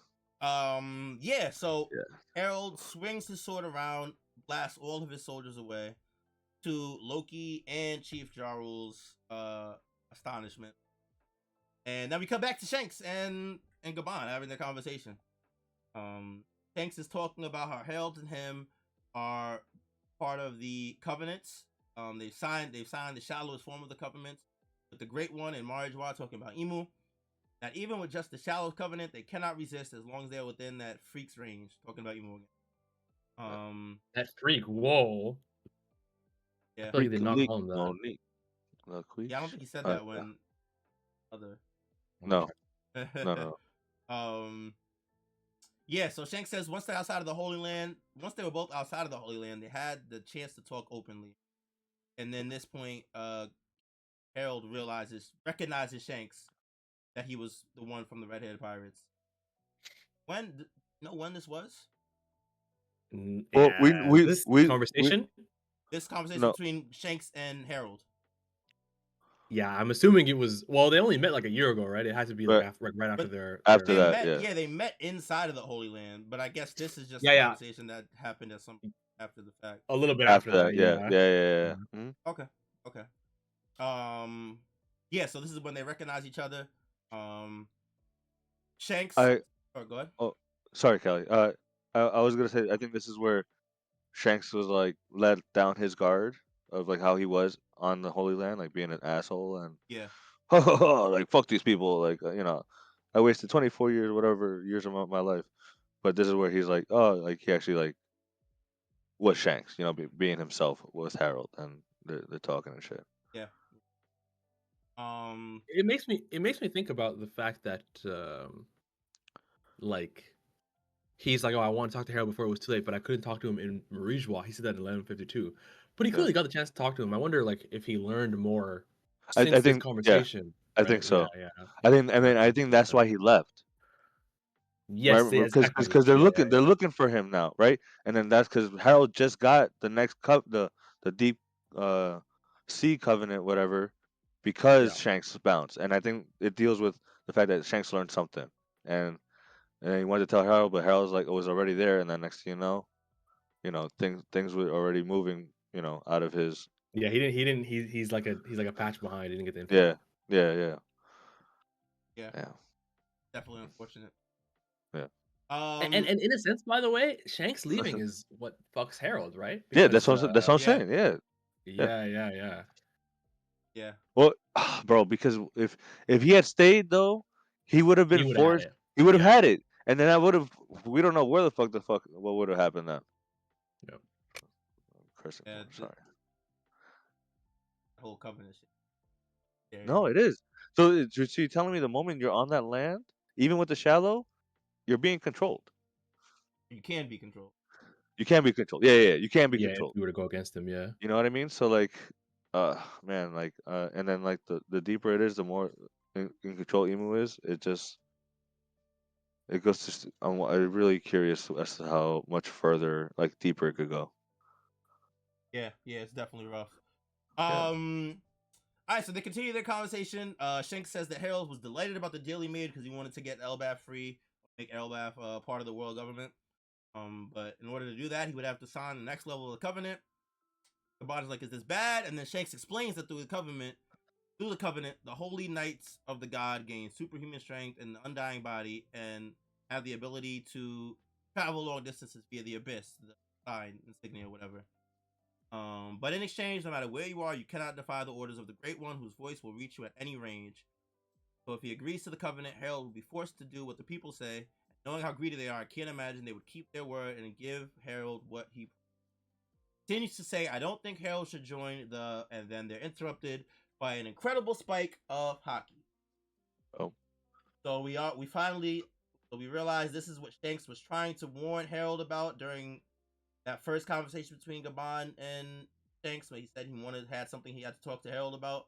Yeah. So Yeah. Harold swings his sword around, blasts all of his soldiers away, to Loki and Chief Jarl's astonishment. And then we come back to Shanks and Gaban having their conversation. Shanks is talking about how Harold and him are part of the covenants. They've signed the shallowest form of the covenants with the Great One and Marijois, talking about Emu. That even with just the shallowest covenant, they cannot resist as long as they're within that freak's range. Talking about Emu again. That freak, whoa. Yeah. I feel like they did not call him that. Yeah, I don't think he said that when other. No. Yeah, so Shanks says once they're outside of the Holy Land, once they were both outside of the Holy Land, they had the chance to talk openly. And then this point, Harold recognizes Shanks, that he was the one from the Red-Headed Pirates. When this was? Well, this conversation Between Shanks and Harold. Yeah, I'm assuming it was. Well, they only met like a year ago, right? It had to be like right after their. After that, yeah, they met inside of the Holy Land, but I guess this is just a conversation that happened after the fact. A little bit after that, yeah. Mm-hmm. Okay. Yeah. So this is when they recognize each other. Shanks. Go ahead. Oh, sorry, Kelly. I was gonna say I think this is where Shanks was like let down his guard of like how he was on the Holy Land, like being an asshole and like fuck these people, like I wasted 24 years, whatever years of my life, but this is where he's like, oh, like he actually like was Shanks, being himself with Harold, and they're talking and shit. Yeah. It makes me think about the fact that like he's like, oh, I want to talk to Harold before it was too late, but I couldn't talk to him in Marijois. He said that in 1152, but he clearly got the chance to talk to him. I wonder like if he learned more since I think this conversation. I think so. Yeah. I think that's why he left. Yes, right? Because they're looking for him now, right? And then that's because Harold just got the next the deep sea covenant, whatever, because Shanks bounced, and I think it deals with the fact that Shanks learned something, and he wanted to tell Harold, but Harold's like, it was already there, and then next thing you know, things were already moving, out of his. Yeah, he didn't. He's like a patch behind. He didn't get the info. Yeah. Definitely unfortunate. Yeah. And in a sense, by the way, Shanks leaving is what fucks Harold, right? Because, that's what I'm saying. Yeah. Well, bro, because if he had stayed though, he would have been forced. He would have had it, and then we don't know where the fuck what would have happened then. Yep. Cursing. Sorry. Whole covenant shit. No, it is. So you're telling me the moment you're on that land, even with the shallow, you're being controlled. You can be controlled. You can be controlled. Yeah. You can be controlled. If you were to go against him, yeah. You know what I mean? So like, man, like, and then like the deeper it is, the more in control Emu is. It goes to. I'm really curious as to how much further, like, deeper it could go. Yeah, it's definitely rough. All right, so they continue their conversation. Shanks says that Harold was delighted about the deal he made because he wanted to get Elbaph free, make Elbaph part of the world government. But in order to do that, he would have to sign the next level of the covenant. The body's like, is this bad? And then Shanks explains that through the through the covenant, the holy knights of the god gain superhuman strength and undying body, and have the ability to travel long distances via the abyss, the sign, insignia, whatever. But in exchange, no matter where you are, you cannot defy the orders of the Great One, whose voice will reach you at any range. So if he agrees to the covenant, Harald will be forced to do what the people say. Knowing how greedy they are, I can't imagine they would keep their word and give Harald what he continues to say. I don't think Harald should join the, and then they're interrupted by an incredible spike of hockey. Oh. So we realize this is what Shanks was trying to warn Harald about during that first conversation between Gabon and Shanks, where he said he had something he had to talk to Harald about.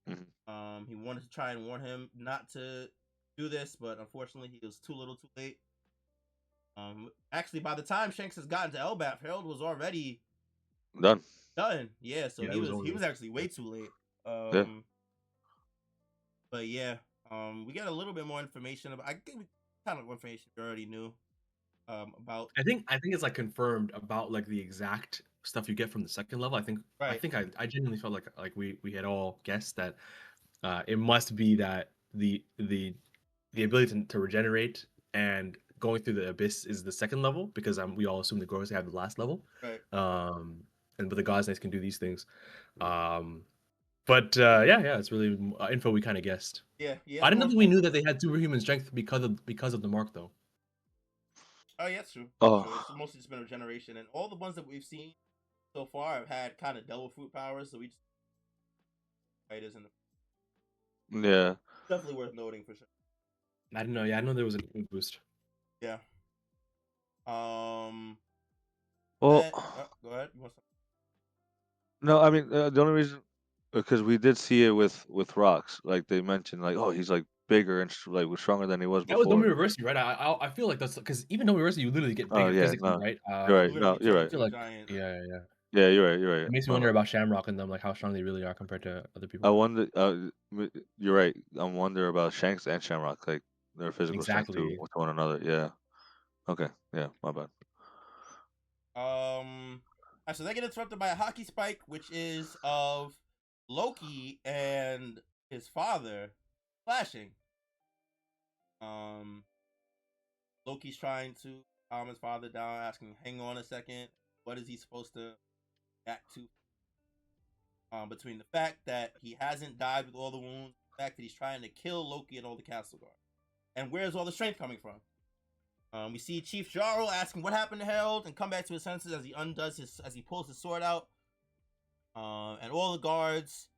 He wanted to try and warn him not to do this, but unfortunately he was too little too late. Actually, by the time Shanks has gotten to Elbaph, Harald was already done. Yeah, so Yeah, he was actually way too late. But yeah, we got a little bit more information about. I think kind of information we already knew about. I think it's like confirmed about like the exact stuff you get from the second level. I genuinely felt like we had all guessed that it must be that the ability to regenerate and going through the abyss is the second level, because we all assume the Gorons have the last level. Right. But the Gods Knights can do these things. But it's really info we kind of guessed. Yeah. I didn't think we knew that they had superhuman strength because of the mark, though. Oh yeah, that's true. Oh. So it's mostly just been a generation, and all the ones that we've seen so far have had kind of devil fruit powers. So we just fighters in the definitely worth noting for sure. I didn't know. Yeah, I know there was a boost. Yeah. Well, go ahead. You want something? no, I mean the only reason, because we did see it with rocks, like they mentioned, like, oh, he's like bigger and like was stronger than he was That was before. Domi Reversi, right? I feel like that's because even Domi Reversi, you literally get bigger physically, right? You're right. No, you're right. I feel like, giant. Yeah. Yeah, you're right. It makes me wonder about Shamrock and them, like how strong they really are compared to other people. I wonder. You're right. I wonder about Shanks and Shamrock, like their physical strength to one another. Yeah. Okay. Yeah. My bad. So they get interrupted by a hockey spike, which is of Loki and his father flashing. Loki's trying to calm his father down, asking, "Hang on a second. What is he supposed to react to?" Between the fact that he hasn't died with all the wounds, the fact that he's trying to kill Loki and all the castle guards, and where's all the strength coming from? We see Chief Jarl asking what happened to Harald, and come back to his senses as he pulls his sword out. And all the guards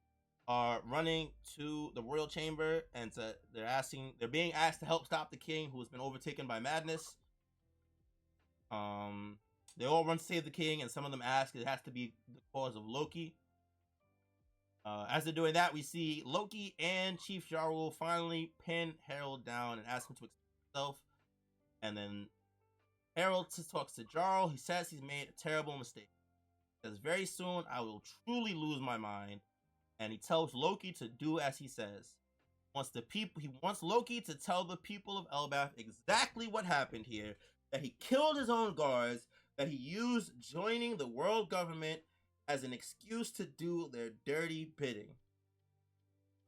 are running to the royal chamber, and they're being asked to help stop the king, who has been overtaken by madness. They all run to save the king, and some of them ask it has to be the cause of Loki. As they're doing that, we see Loki and Chief Jarl finally pin Harald down and ask him to explain himself. And then Harald talks to Jarl. He says he's made a terrible mistake. He says, very soon I will truly lose my mind. And he tells Loki to do as he says. He wants Loki to tell the people of Elbaph exactly what happened here. That he killed his own guards. That he used joining the world government as an excuse to do their dirty bidding.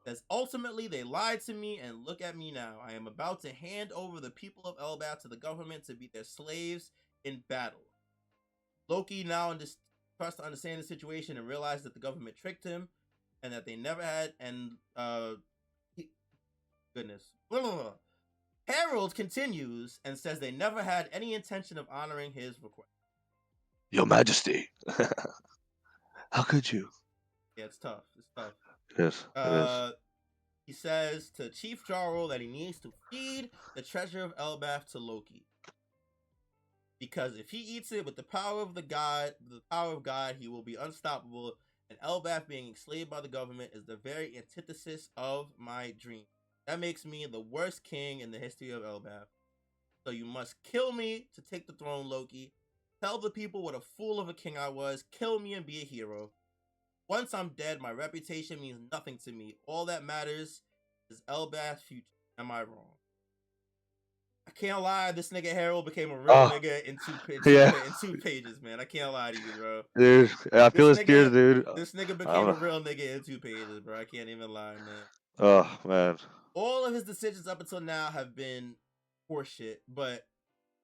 As ultimately they lied to me, and look at me now. I am about to hand over the people of Elbaph to the government to be their slaves in battle. Loki now starts to understand the situation and realize that the government tricked him, and that they never had. And Harald continues and says they never had any intention of honoring his request. Your Majesty, how could you? Yeah, it's tough. Yes, it is. He says to Chief Jarl that he needs to feed the treasure of Elbaph to Loki. Because if he eats it with the power of God, he will be unstoppable, and Elbaph being enslaved by the government is the very antithesis of my dream. That makes me the worst king in the history of Elbaph. So you must kill me to take the throne, Loki. Tell the people what a fool of a king I was. Kill me and be a hero. Once I'm dead, my reputation means nothing to me. All that matters is Elbaph's future. Am I wrong? I can't lie, this nigga Harald became a real Oh, nigga in yeah. in 2 pages, man. I can't lie to you, bro. Dude, I feel This his tears, nigga, dude. this nigga became I'm, a real nigga in 2 pages, bro. I can't even lie, man. oh man. All of his decisions up until now have been horseshit, but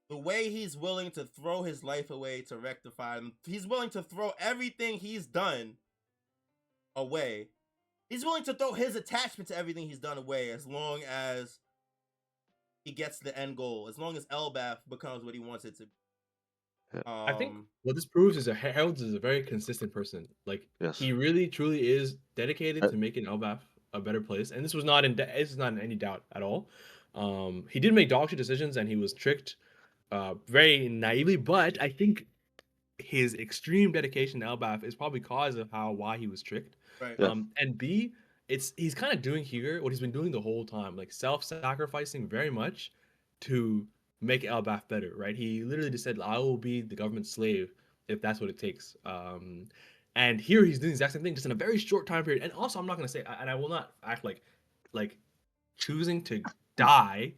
the way he's willing to throw his life away to rectify them, he's willing to throw everything he's done away. He's willing to throw his attachment to everything he's done away as long as he gets the end goal, as long as Elbaph becomes what he wants it to be. I think what this proves is that Harold is a very consistent person. Like Yes. he really truly is dedicated to making Elbaph a better place, and this is not in any doubt at all. He did make dog shit decisions, and he was tricked very naively. But I think his extreme dedication to Elbaph is probably cause of why he was tricked. Right. Yeah. And B, he's kind of doing here what he's been doing the whole time, like self-sacrificing very much to make Elbaph better, right? He literally just said, "I will be the government's slave if that's what it takes." And here he's doing the exact same thing, just in a very short time period. And also, I'm not gonna say, and I will not act like choosing to die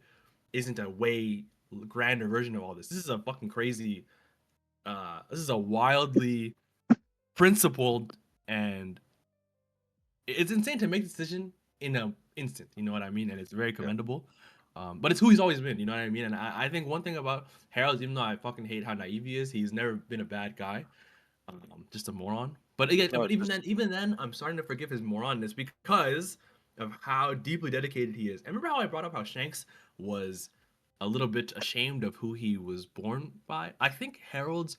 isn't a way grander version of all this. This is a fucking crazy. This is a wildly principled, and it's insane to make the decision in an instant. You know what I mean? And it's very commendable. But it's who he's always been. You know what I mean? And I think one thing about Harold, even though I fucking hate how naive he is, he's never been a bad guy. Just a moron. But again, No, but even then, I'm starting to forgive his moronness because of how deeply dedicated he is. And remember how I brought up how Shanks was a little bit ashamed of who he was born by? I think Harold's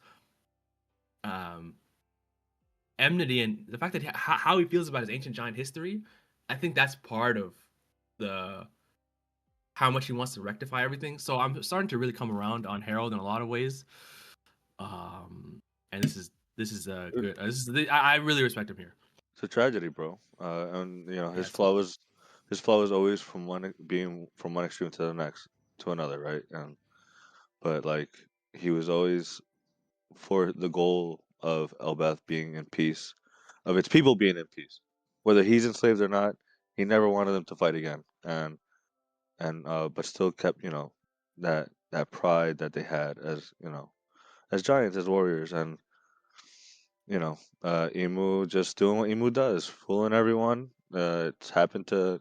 enmity and the fact that how he feels about his ancient giant history, I think that's part of the how much he wants to rectify everything. So I'm starting to really come around on Harold in a lot of ways. And this is good. I really respect him here. It's a tragedy, bro. And you know Yeah, his it's flaw was always from being from one extreme to the next to another, right? And but like he was always for the goal of Elbaph being in peace, of its people being in peace, whether he's enslaved or not. He never wanted them to fight again, and but still kept that pride that they had as as giants, as warriors, and Emu just doing what Emu does, fooling everyone. It's happened to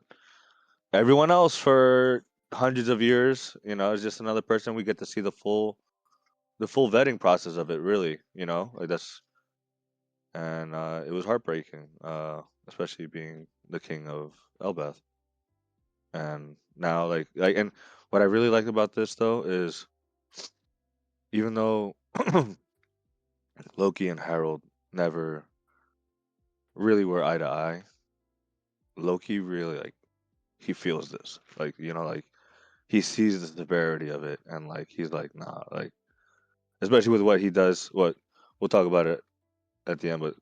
everyone else for hundreds of years. It's just another person. We get to see the full vetting process of it, really. Like that's and it was heartbreaking, especially being the king of Elbaph. And now, and what I really like about this though is even though Loki and Harold never really were eye to eye, Loki really he feels this, like he sees the severity of it, and he's like, nah, especially with what he does. What we'll talk about it at the end, but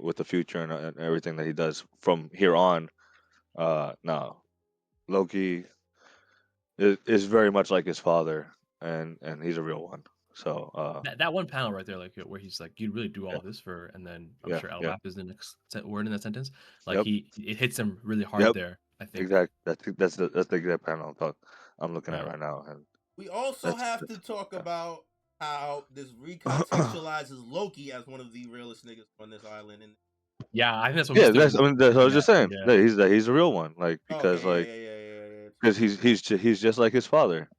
with the future and everything that he does from here on, no, Loki is very much like his father, and he's a real one. So That one panel right there, like where he's like, "You'd really do all yeah, this for," and then I'm yeah, sure yeah, Elbap is the next word in that sentence. Like yep, it hits him really hard yep, there. I think. exactly. That's the exact panel I'm looking at Right. right now, and We also that's have to talk yeah. about how this recontextualizes Loki as one of the realest niggas on this island. And Yeah, I think that's what Yeah, Mister that's. was I mean, that's what I was getting just at. saying. Yeah. Yeah, he's a real one. Because okay, yeah. because he's just like his father.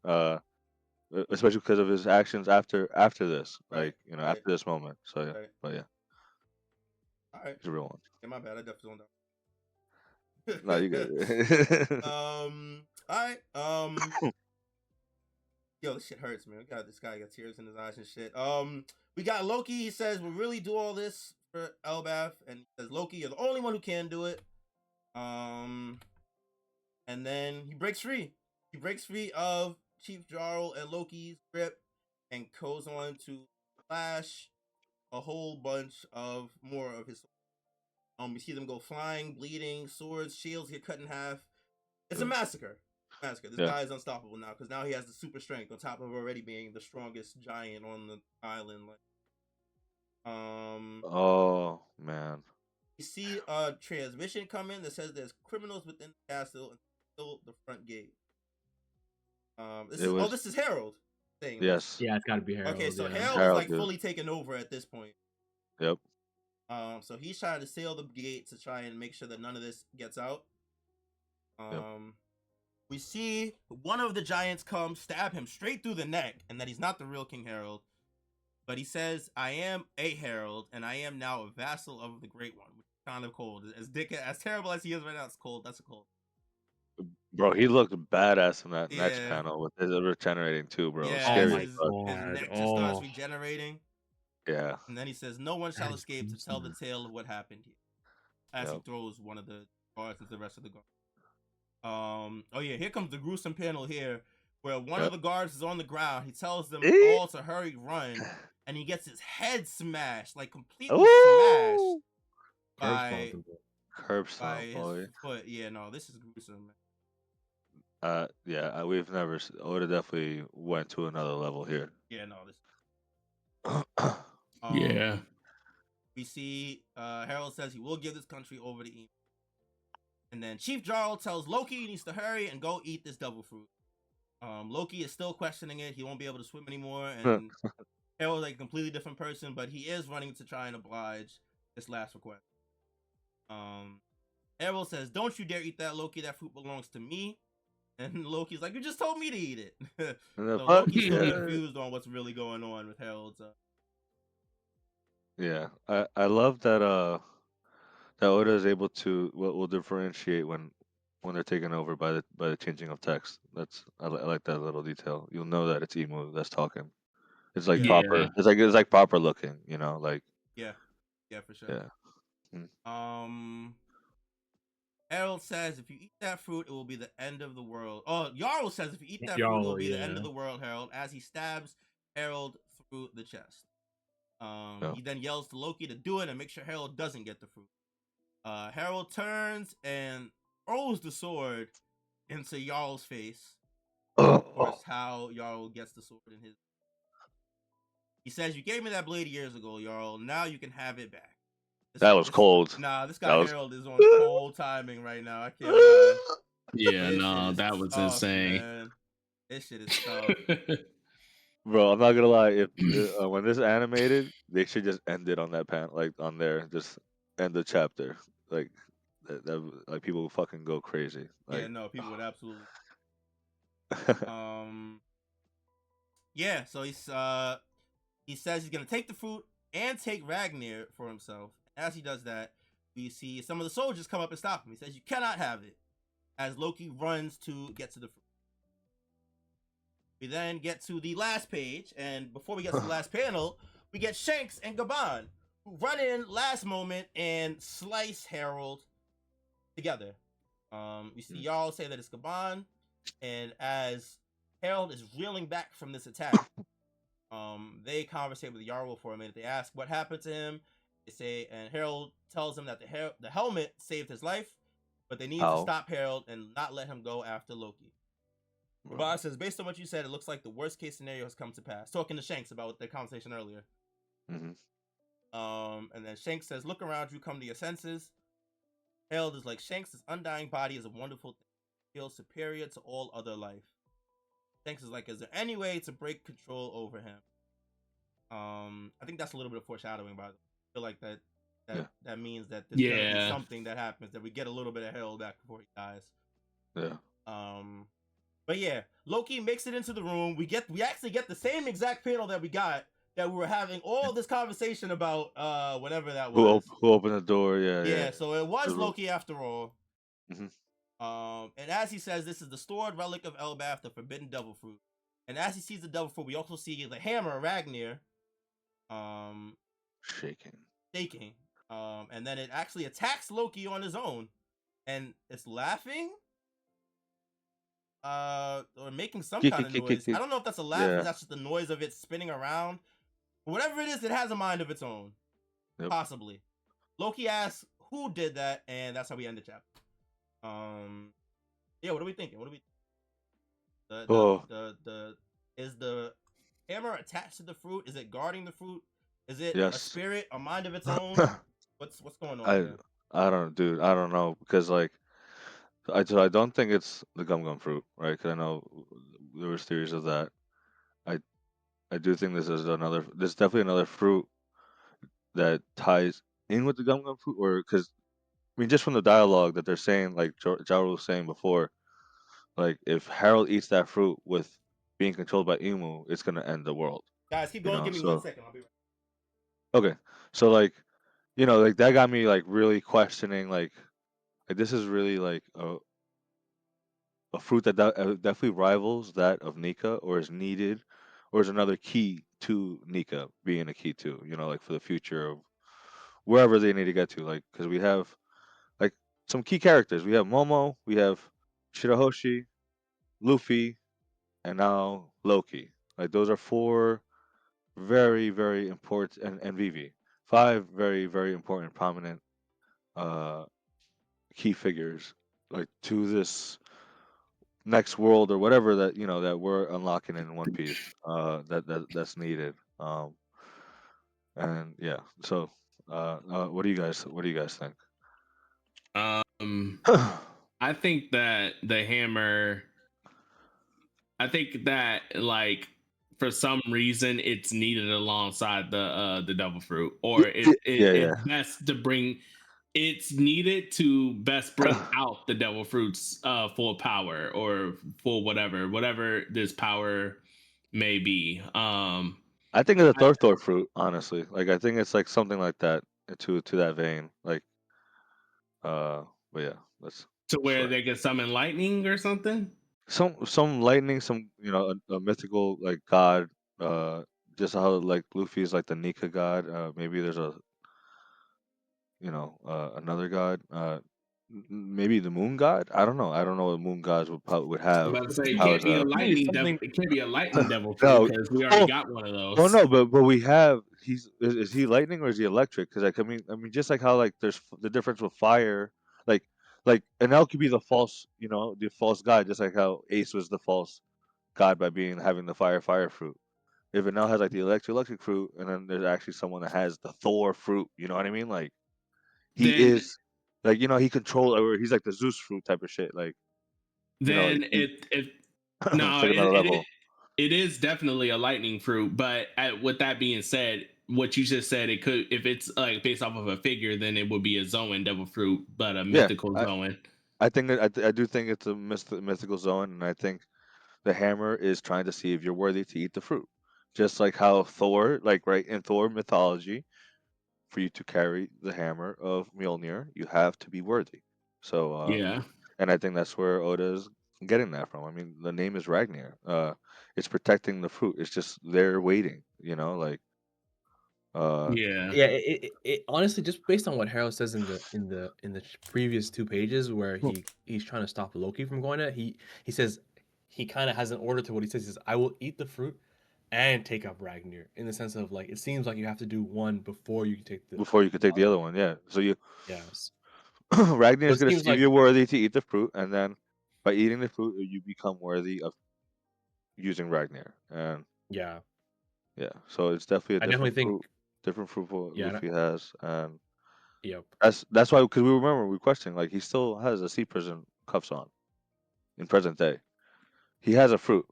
Especially because of his actions after this. Right, right, After this moment. So yeah, right. but yeah, All right. he's a real one. Yeah, my bad. I definitely No, you don't. good. All right. Yo, this shit hurts, man. This guy got tears in his eyes and shit. We got Loki. He says we'll really do all this for Elbaph, and he says Loki, you're the only one who can do it. And then he breaks free. He breaks free of Chief Jarl and Loki's grip, and goes on to slash a whole bunch of more of his. We see them go flying, bleeding, swords, shields get cut in half. It's a massacre. This Yeah. guy is unstoppable now because now he has the super strength on top of already being the strongest giant on the island. Oh man. You see a transmission come in that says there's criminals within the castle and still the front gate. It was this is Harald saying this. yes. Yeah, it's got to be Harold. Okay, so yeah. Harold is Harold, like dude. fully taken over at this point. Yep. So he's trying to sail the gate to try and make sure that none of this gets out. We see one of the giants come stab him straight through the neck, and that he's not the real King Harold. But he says, "I am a herald, and I am now a vassal of the Great One," which is kind of cold. As terrible as he is right now, it's cold. That's cold. Bro, he looked badass in that next Yeah. panel with his regenerating too, bro. Yeah, Scary my as fuck. his God. neck just starts regenerating. Yeah. And then he says, "No one shall That's escape to tell the gruesome. tale of what happened here." As he Yep. throws one of the guards into the rest of the guard. Oh yeah, here comes the gruesome panel here, where one of the guards is on the ground. He tells them all to hurry, run, and he gets his head smashed, like completely smashed by Curb stomp, his boy. foot. Yeah, no, this is gruesome, man. Yeah, we've never. Oda definitely went to another level here. Yeah, no, this. Yeah. We see Harold says he will give this country over to Ymir. And then Chief Jarl tells Loki he needs to hurry and go eat this devil fruit. Loki is still questioning it. He won't be able to swim anymore. And Harold's like a completely different person, but he is running to try and oblige this last request. Harold says, "Don't you dare eat that, Loki. That fruit belongs to me." And Loki's like, "You just told me to eat it." So Loki's still confused on what's really going on with Harold's. Yeah, I love that that Oda is able to will differentiate when they're taken over by the changing of text. I like that little detail. You'll know that it's Emu that's talking. It's like proper. It's like proper looking. You know, like yeah, for sure. Yeah. Harold says, "If you eat that fruit, it will be the end of the world." Oh, Jarl says, "If you eat that fruit, it will be the end of the world." Harold, as he stabs Harold through the chest. He then yells to Loki to do it and make sure Harold doesn't get the fruit. Harold turns and throws the sword into Jarl's face. Of course, how Jarl gets the sword in his. He says, "You gave me that blade years ago, Jarl. Now you can have it back." That was cold. Nah, this guy Harold is on cold timing right now. I can't lie. Yeah, no, that was tough, insane. Man. This shit is tough. Bro, I'm not gonna lie. If when this animated, they should just end it on that panel, like on there, just end the chapter. Like like people would fucking go crazy. Like, yeah, no, people would absolutely. Yeah, so he says he's gonna take the fruit and take Ragnir for himself. As he does that, we see some of the soldiers come up and stop him. He says, "You cannot have it," as Loki runs to get to the fruit. We then get to the last page, and before we get to the last panel, we get Shanks and Gaban, who run in last moment and slice Harold together. We see y'all say that it's Gaban, and as Harold is reeling back from this attack, they conversate with Yarl for a minute. They ask what happened to him. They say, and Harold tells them that the helmet saved his life, but they need to stop Harold and not let him go after Loki. Gaban says, "Based on what you said, it looks like the worst case scenario has come to pass." Talking to Shanks about their conversation earlier. And then Shanks says, "Look around you, come to your senses." Harold is like, "Shanks' undying body is a wonderful thing. It feels superior to all other life." Shanks is like, "Is there any way to break control over him?" I think that's a little bit of foreshadowing, by the way. I feel like that means that there's gonna be something that happens, that we get a little bit of Harold back before he dies. Yeah. But yeah, Loki makes it into the room. We actually get the same exact panel that we were having all this conversation about whatever that was. Who opened the door? Yeah. So it was Loki after all. And as he says, this is the stored relic of Elbaph, the forbidden devil fruit. And as he sees the devil fruit, we also see the hammer Ragnir shaking. And then it actually attacks Loki on his own, and it's laughing or making some kind of noise. I don't know if that's a laugh or that's just the noise of it spinning around. Whatever it is, it has a mind of its own. Possibly. Loki asks who did that, and that's how we end the chapter. Yeah, what are we thinking? Is the hammer attached to the fruit? Is it guarding the fruit? Is it a spirit, a mind of its own? What's going on here? I don't know, because like I don't think it's the gum fruit, right? Because I know there was theories of that. I do think this is another. There's definitely another fruit that ties in with the gum gum fruit, or because I mean, just from the dialogue that they're saying, like Jaru was saying before, like if Harold eats that fruit with being controlled by Imu, it's gonna end the world. Guys, keep You going. know, Give me 1 so second. I'll be right. okay, so like like that got me like really questioning like this is really like a fruit that definitely rivals that of Nika, or is needed, or is another key to Nika being a key too. Like for the future of wherever they need to get to. Like because we have like some key characters. We have Momo, we have Shirahoshi, Luffy, and now Loki. Like those are four very very important, and Vivi, five very very important prominent uh key figures like to this next world or whatever that that we're unlocking in One Piece that's needed. And yeah, so what do you guys think? Um, I think that the hammer. I think that like for some reason it's needed alongside the devil fruit, or Yeah, it's best to bring. It's needed to best bring yeah. out the devil fruit's full power, or full whatever this power may be. I think it's a I, Thor fruit, honestly. Like I think it's like something like that to that vein. Like uh but yeah, to that's where right. they can summon lightning or something. Some lightning, some a mythical like god, just how like Luffy is like the Nika god. Maybe there's a another god, maybe the moon god. I don't know what moon gods would I'm have about to say it powers can't be a of. Maybe lightning devil. something. It can't be a lightning devil fruit No. because we already Oh, got one of well, those. no, but we have. Is he lightning or is he electric? Because like I mean, just like how like there's the difference with fire, like and L could be the false, the false god, just like how Ace was the false god by having the fire fruit. If it now has like the electric fruit, and then there's actually someone that has the Thor fruit, you know what I mean? Like he Then is, like he controls, or he's like the Zeus fruit type of shit. Like like then he, it it's no like another level. it is definitely a lightning fruit, but with that being said, what you just said, it could, if it's like based off of a figure, then it would be a Zoan devil fruit, but a Yeah, mythical I Zoan. I think I do think it's a mythical zone, and I think the hammer is trying to see if you're worthy to eat the fruit. Just like how Thor, like right in Thor mythology, for you to carry the hammer of Mjolnir, you have to be worthy. So, Yeah. and I think that's where Oda is getting that from. I mean, the name is Ragnar. It's protecting the fruit. It's just they're waiting. Like, uh, Yeah. Yeah, it honestly, just based on what Harold says in the previous 2 pages, where Hmm. he's trying to stop Loki from going to, he says he kind of has an order to what he says. He says, "I will eat the fruit and take up Ragnar," in the sense of like it seems like you have to do one before you can take the before you could take the other. other one, yeah. So Yes. Ragnar So is it gonna seems see if like you're worthy to eat the fruit, and then by eating the fruit, you become worthy of using Ragnar. And yeah, yeah, so it's definitely a I definitely think different fruit what yeah, Luffy has, and yep. that's why, because we remember we questioned, like he still has a sea prison cuffs on in present day. He has a fruit,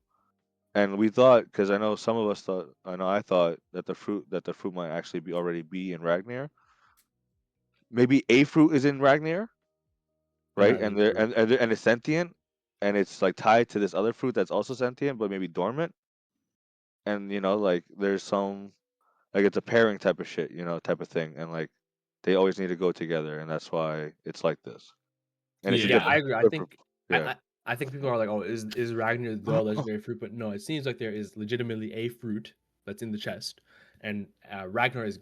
and we thought, because I know some of us thought, I thought that the fruit might actually be in Ragnar. Maybe a fruit is in Ragnar, right? That may And be they're true. and it's sentient, and it's like tied to this other fruit that's also sentient, but maybe dormant. And like there's some, like it's a pairing type of shit, type of thing, and like they always need to go together, and that's why it's like this. And it's a Yeah. Yeah, I agree. I different think I, yeah. I I think people are like, "Oh, is Ragnar the legendary fruit?" But no, it seems like there is legitimately a fruit that's in the chest, and Ragnar is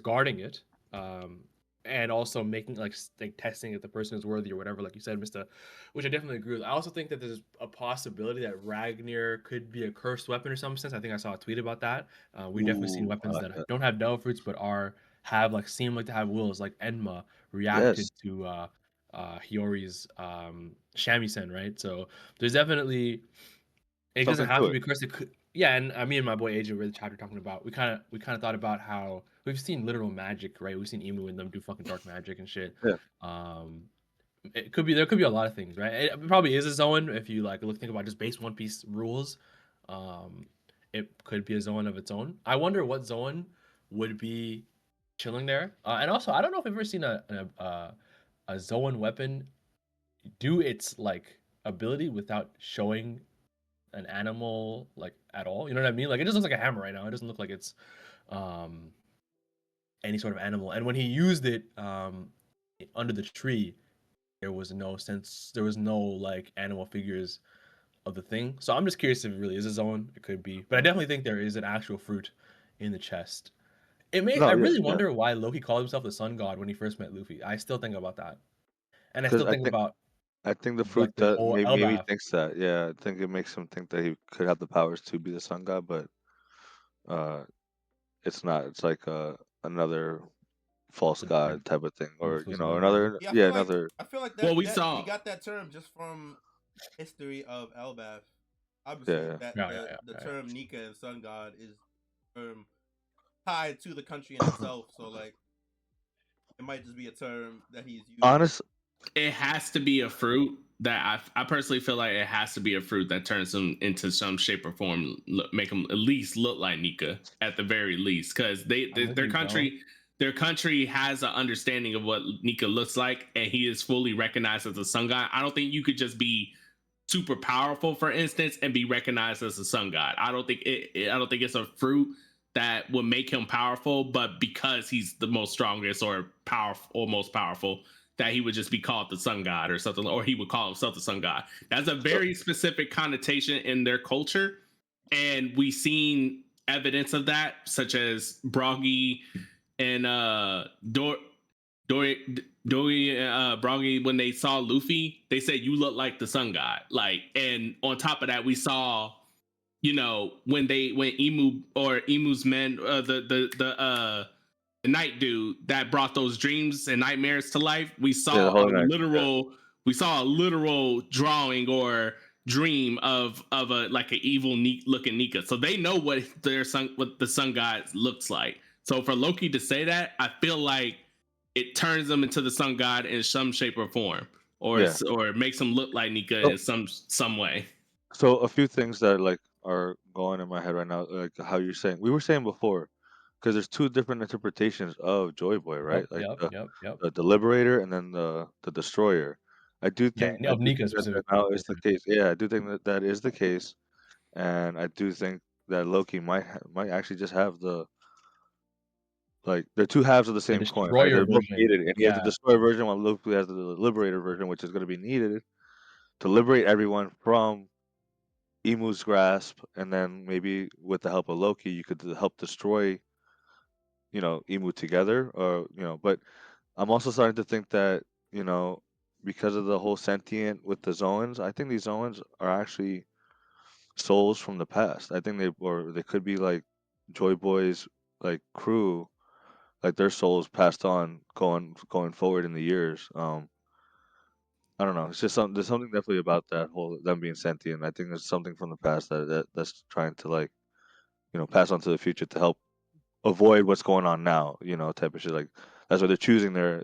guarding it, um, and also making like testing if the person is worthy or whatever, like you said, Mister. Which I definitely agree with. I also think that there's a possibility that Ragnar could be a cursed weapon or some sense. I think I saw a tweet about that. We've definitely seen Ooh, I weapons like that that. don't have devil fruits but have like seem like to have wills, like Enma reacted Yes, to Hiyori's shamisen, right? So there's definitely, it doesn't something have to to it. be cursed. It could, yeah, and me and my boy AJ read the chapter talking about, we kind of thought about how we've seen literal magic, right? We've seen Emu and them do fucking dark magic and shit. Yeah. Um, it could be there could be a lot of things, right? It probably is a zone if you like think about just base One Piece rules. It could be a zone of its own. I wonder what zone would be chilling there. And also, I don't know if I've ever seen a zone weapon do its like ability without showing an animal like at all. You know what I mean? Like it just looks like a hammer right now. It doesn't look like it's um any sort of animal. And when he used it under the tree, there was no sense. There was no like animal figures of the thing. So I'm just curious if it really is a zone. It could be, but I definitely think there is an actual fruit in the chest. It may. I No, yeah, really yeah. wonder why Loki called himself the Sun God when he first met Luffy. I still think about that, and I Because still think about I think the fruit like the that whole maybe Elbaph. thinks that. Yeah, I think it makes him think that he could have the powers to be the sun god, but uh, it's not. It's like another false god type of thing, or Useless god, yeah. another Yeah, another. I feel like Well, that we that he saw. got that term just from history of Elbaph. Obviously, Yeah, that Yeah, yeah, yeah. the Right. term Nika and Sun God is tied to the country in itself. So like, it might just be a term that he's using. honest. It has to be a fruit that I personally feel like it has to be a fruit that turns them into some shape or form, make them at least look like Nika at the very least, because I'm with their you, bro. country has an understanding of what Nika looks like, and he is fully recognized as a sun god. I don't think you could just be super powerful, for instance, and be recognized as a sun god. I don't think I don't think it's a fruit that will make him powerful, but because he's the most strongest or powerful or most powerful, that he would just be called the sun god or something, or he would call himself the sun god. That's a very specific connotation in their culture, and we've seen evidence of that, such as Broggy and Broggy, when they saw Luffy, they said you look like the sun god. Like, and on top of that, we saw, when Emu's men, the night dude that brought those dreams and nightmares to life, Yeah, the whole night. Yeah. we saw a literal drawing or dream of a like an evil looking Nika. So they know what the sun god looks like. So for Loki to say that, I feel like it turns them into the sun god in some shape or form, or Yeah. or makes them look like Nika in some way. So a few things that like are going in my head right now, like how you're saying. We were saying before, because there's two different interpretations of Joy Boy, right? Like the Liberator and then the Destroyer. I do Yeah, think of Nika that specifically. now is the case. Yeah, I do think that that is the case, and I do think that Loki might actually just have the like they're two halves of the The same coin, right? Destroyer They're both version. needed, and he has the Yeah. Destroyer version, while Loki has the Liberator version, which is going to be needed to liberate everyone from Emu's grasp, and then maybe with the help of Loki, you could help destroy, Emu together, or But I'm also starting to think that because of the whole sentient with the Zoans, I think these Zoans are actually souls from the past. I think they could be like Joy Boy's like crew, like their souls passed on going forward in the years. I don't know. It's just there's something definitely about that whole them being sentient. I think there's something from the past that's trying to like pass on to the future to help avoid what's going on now. Type of shit. Like that's why they're choosing their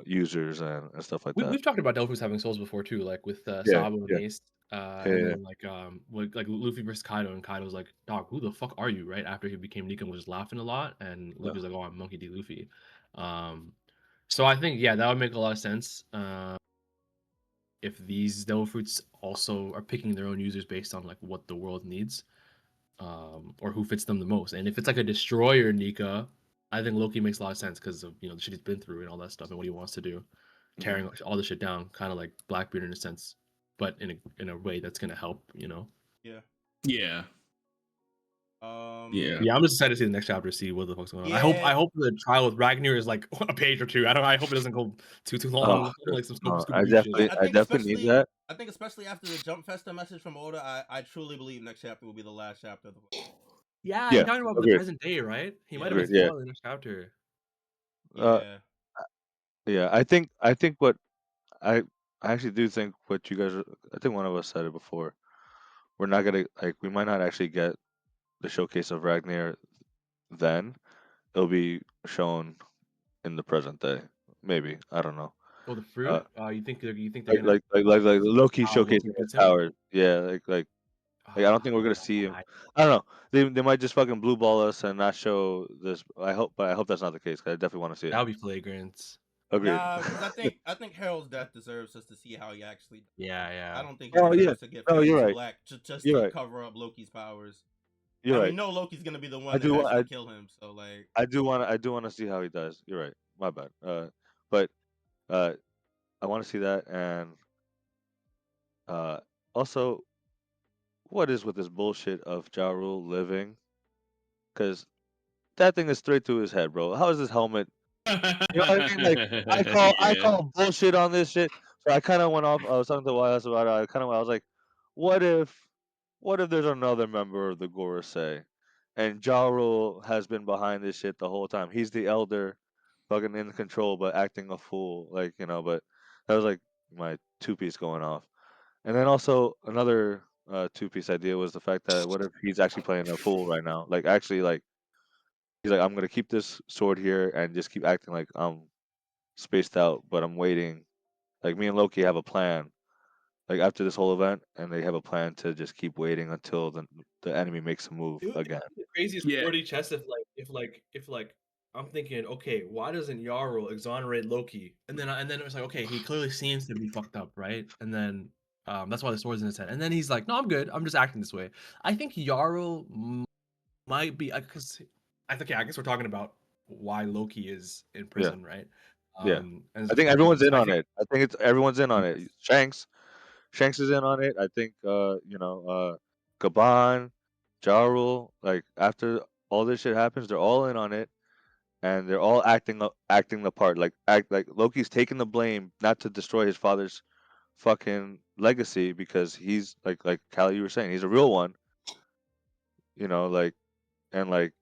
users and stuff like that. We've talked about Delphus having souls before too, like with Yeah, Sabo and yeah, Ace, yeah, and yeah. then like Luffy versus Kaido, and Kaido's like, "Dog, who the fuck are you?" Right after he became Nika and was just laughing a lot, and Yeah. Luffy's like, "Oh, I'm Monkey D. Luffy." So I think that would make a lot of sense. If these devil fruits also are picking their own users based on like what the world needs, or who fits them the most. And if it's like a destroyer Nika, I think Loki makes a lot of sense because of the shit he's been through and all that stuff and what he wants to do, tearing all the shit down, kind of like Blackbeard in a sense, but in a way that's gonna help. Yeah. Yeah. Yeah, I'm just excited to see the next chapter, see what the fuck's going on. Yeah. I hope the trial with Ragnar is like a page or two. I hope it doesn't go too long. Like some No, stupid I shit. definitely need that. I think especially after the Jump Festa message from Oda, I truly believe next chapter will be the last chapter of the book. Yeah, Yeah, you're talking about the agreed. present day, right? He might have been Agreed. Yeah. spoiling the next chapter. Yeah. Yeah. I think what I actually do think what you guys are. I think one of us said it before. We're not gonna like. We might not actually get the showcase of Ragnar then. It'll be shown in the present day. maybe I don't know. Oh, the Uh, fruit. You think they're gonna like Loki how Loki showcasing his beats him? powers. Yeah, like I don't think we're gonna see him. I, I don't know. They might just fucking blue ball us and not show this. But I hope that's not the case. 'Cause I definitely want to see it. that would be flagrant. Agreed. Nah, because I think Harold's death deserves us to see how he actually. Yeah, I yeah. don't think he Oh yeah. deserves to get No, faded you're to right. black just You're to right. cover up Loki's powers. You're And we right. know Loki's gonna be the I one that do. has to kill him. So like, I do want to see how he does. You're right. My bad. But uh, I want to see that, and uh, also, what is with this bullshit of Ja Rule living? Because that thing is straight through his head, bro. How is this helmet? You know what I mean? Like I Yeah. call bullshit on this shit. So I kind of went off. I was talking to Wise about it. I was like, what if, what if there's another member of the Gorosei, and Ja Rule has been behind this shit the whole time. He's the elder, fucking in control, but acting a fool. Like but that was like my two piece going off. And then also another two piece idea was the fact that what if he's actually playing a fool right now? Like actually like he's like I'm gonna keep this sword here and just keep acting like I'm spaced out, but I'm waiting. Like me and Loki have a plan. Like after this whole event, and they have a plan to just keep waiting until the enemy makes a move It would again. be the craziest Yeah. 40 chess if I'm thinking, okay, why doesn't Jarl exonerate Loki? And then it's like, okay, he clearly seems to be fucked up, right? And then that's why the sword's in his head. And then he's like, no, I'm good. I'm just acting this way. I think Jarl might be because I guess we're talking about why Loki is in Yeah, prison, right? yeah. And I think you know, everyone's so in I on think it. I think it's everyone's in on it. yes. Shanks is in on it. I think Gaban, Jarul, like after all this shit happens, they're all in on it, and they're all acting the part. Like Loki's taking the blame not to destroy his father's fucking legacy because he's like Callie you were saying, he's a real one, like and like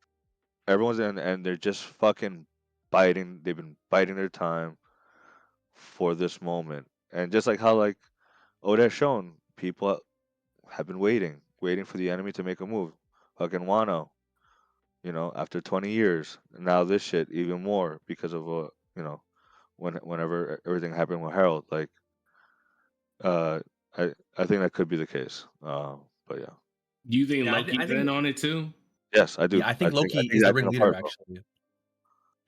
everyone's in and they're just fucking biting. They've been biding their time for this moment. And just like how like Odette shown, people have been waiting for the enemy to make a move. Fucking Wano, after 20 years. Now this shit even more because of whenever everything happened with Harold. Like uh I think that could be the case. But yeah. Do you think Yeah, I Loki's think in on it too? Yes, I do. yeah, I think I Loki think is he's the acting a ringleader part, bro. actually.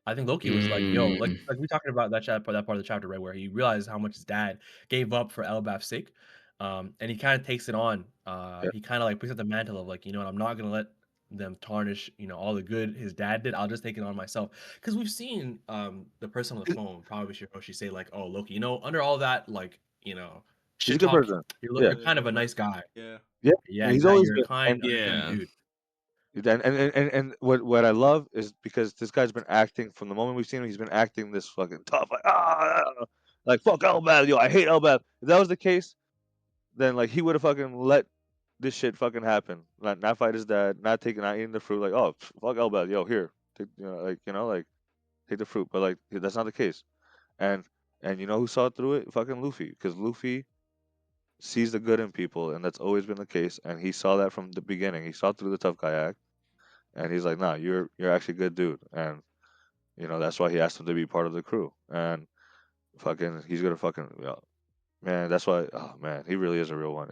I think Loki was like, "Yo," like Mm. we talking about that part of the chapter, right, where he realized how much his dad gave up for Elbaph's sake, and he kind of takes it on. Yeah. He kind of like picks up the mantle of like, you know what, I'm not gonna let them tarnish, all the good his dad did. I'll just take it on myself. Because we've seen the person on the phone, probably Shiroshi, say like, "Oh, Loki, under all that like, He's a shit good talk, person. you're Yeah. you're kind of a nice guy." yeah. Yeah. Yeah, And he's exactly. always You're a been kind, good Yeah. dude. and what I love is because this guy's been acting from the moment we've seen him, he's been acting this fucking tough, like fuck Elbaph, yo, I hate Elbaph. If that was the case, then like he would have fucking let this shit fucking happen, not fight his dad, not eating the fruit, like oh fuck Elbaph, yo here, take, like take the fruit, but like that's not the case, and you know who saw through it, fucking Luffy, because Luffy sees the good in people, and that's always been the case, and he saw that from the beginning. He saw through the tough guy act. And he's like, "Nah, you're actually a good dude," and that's why he asked him to be part of the crew. And fucking, he's gonna fucking man. That's why. Oh man, he really is a real one.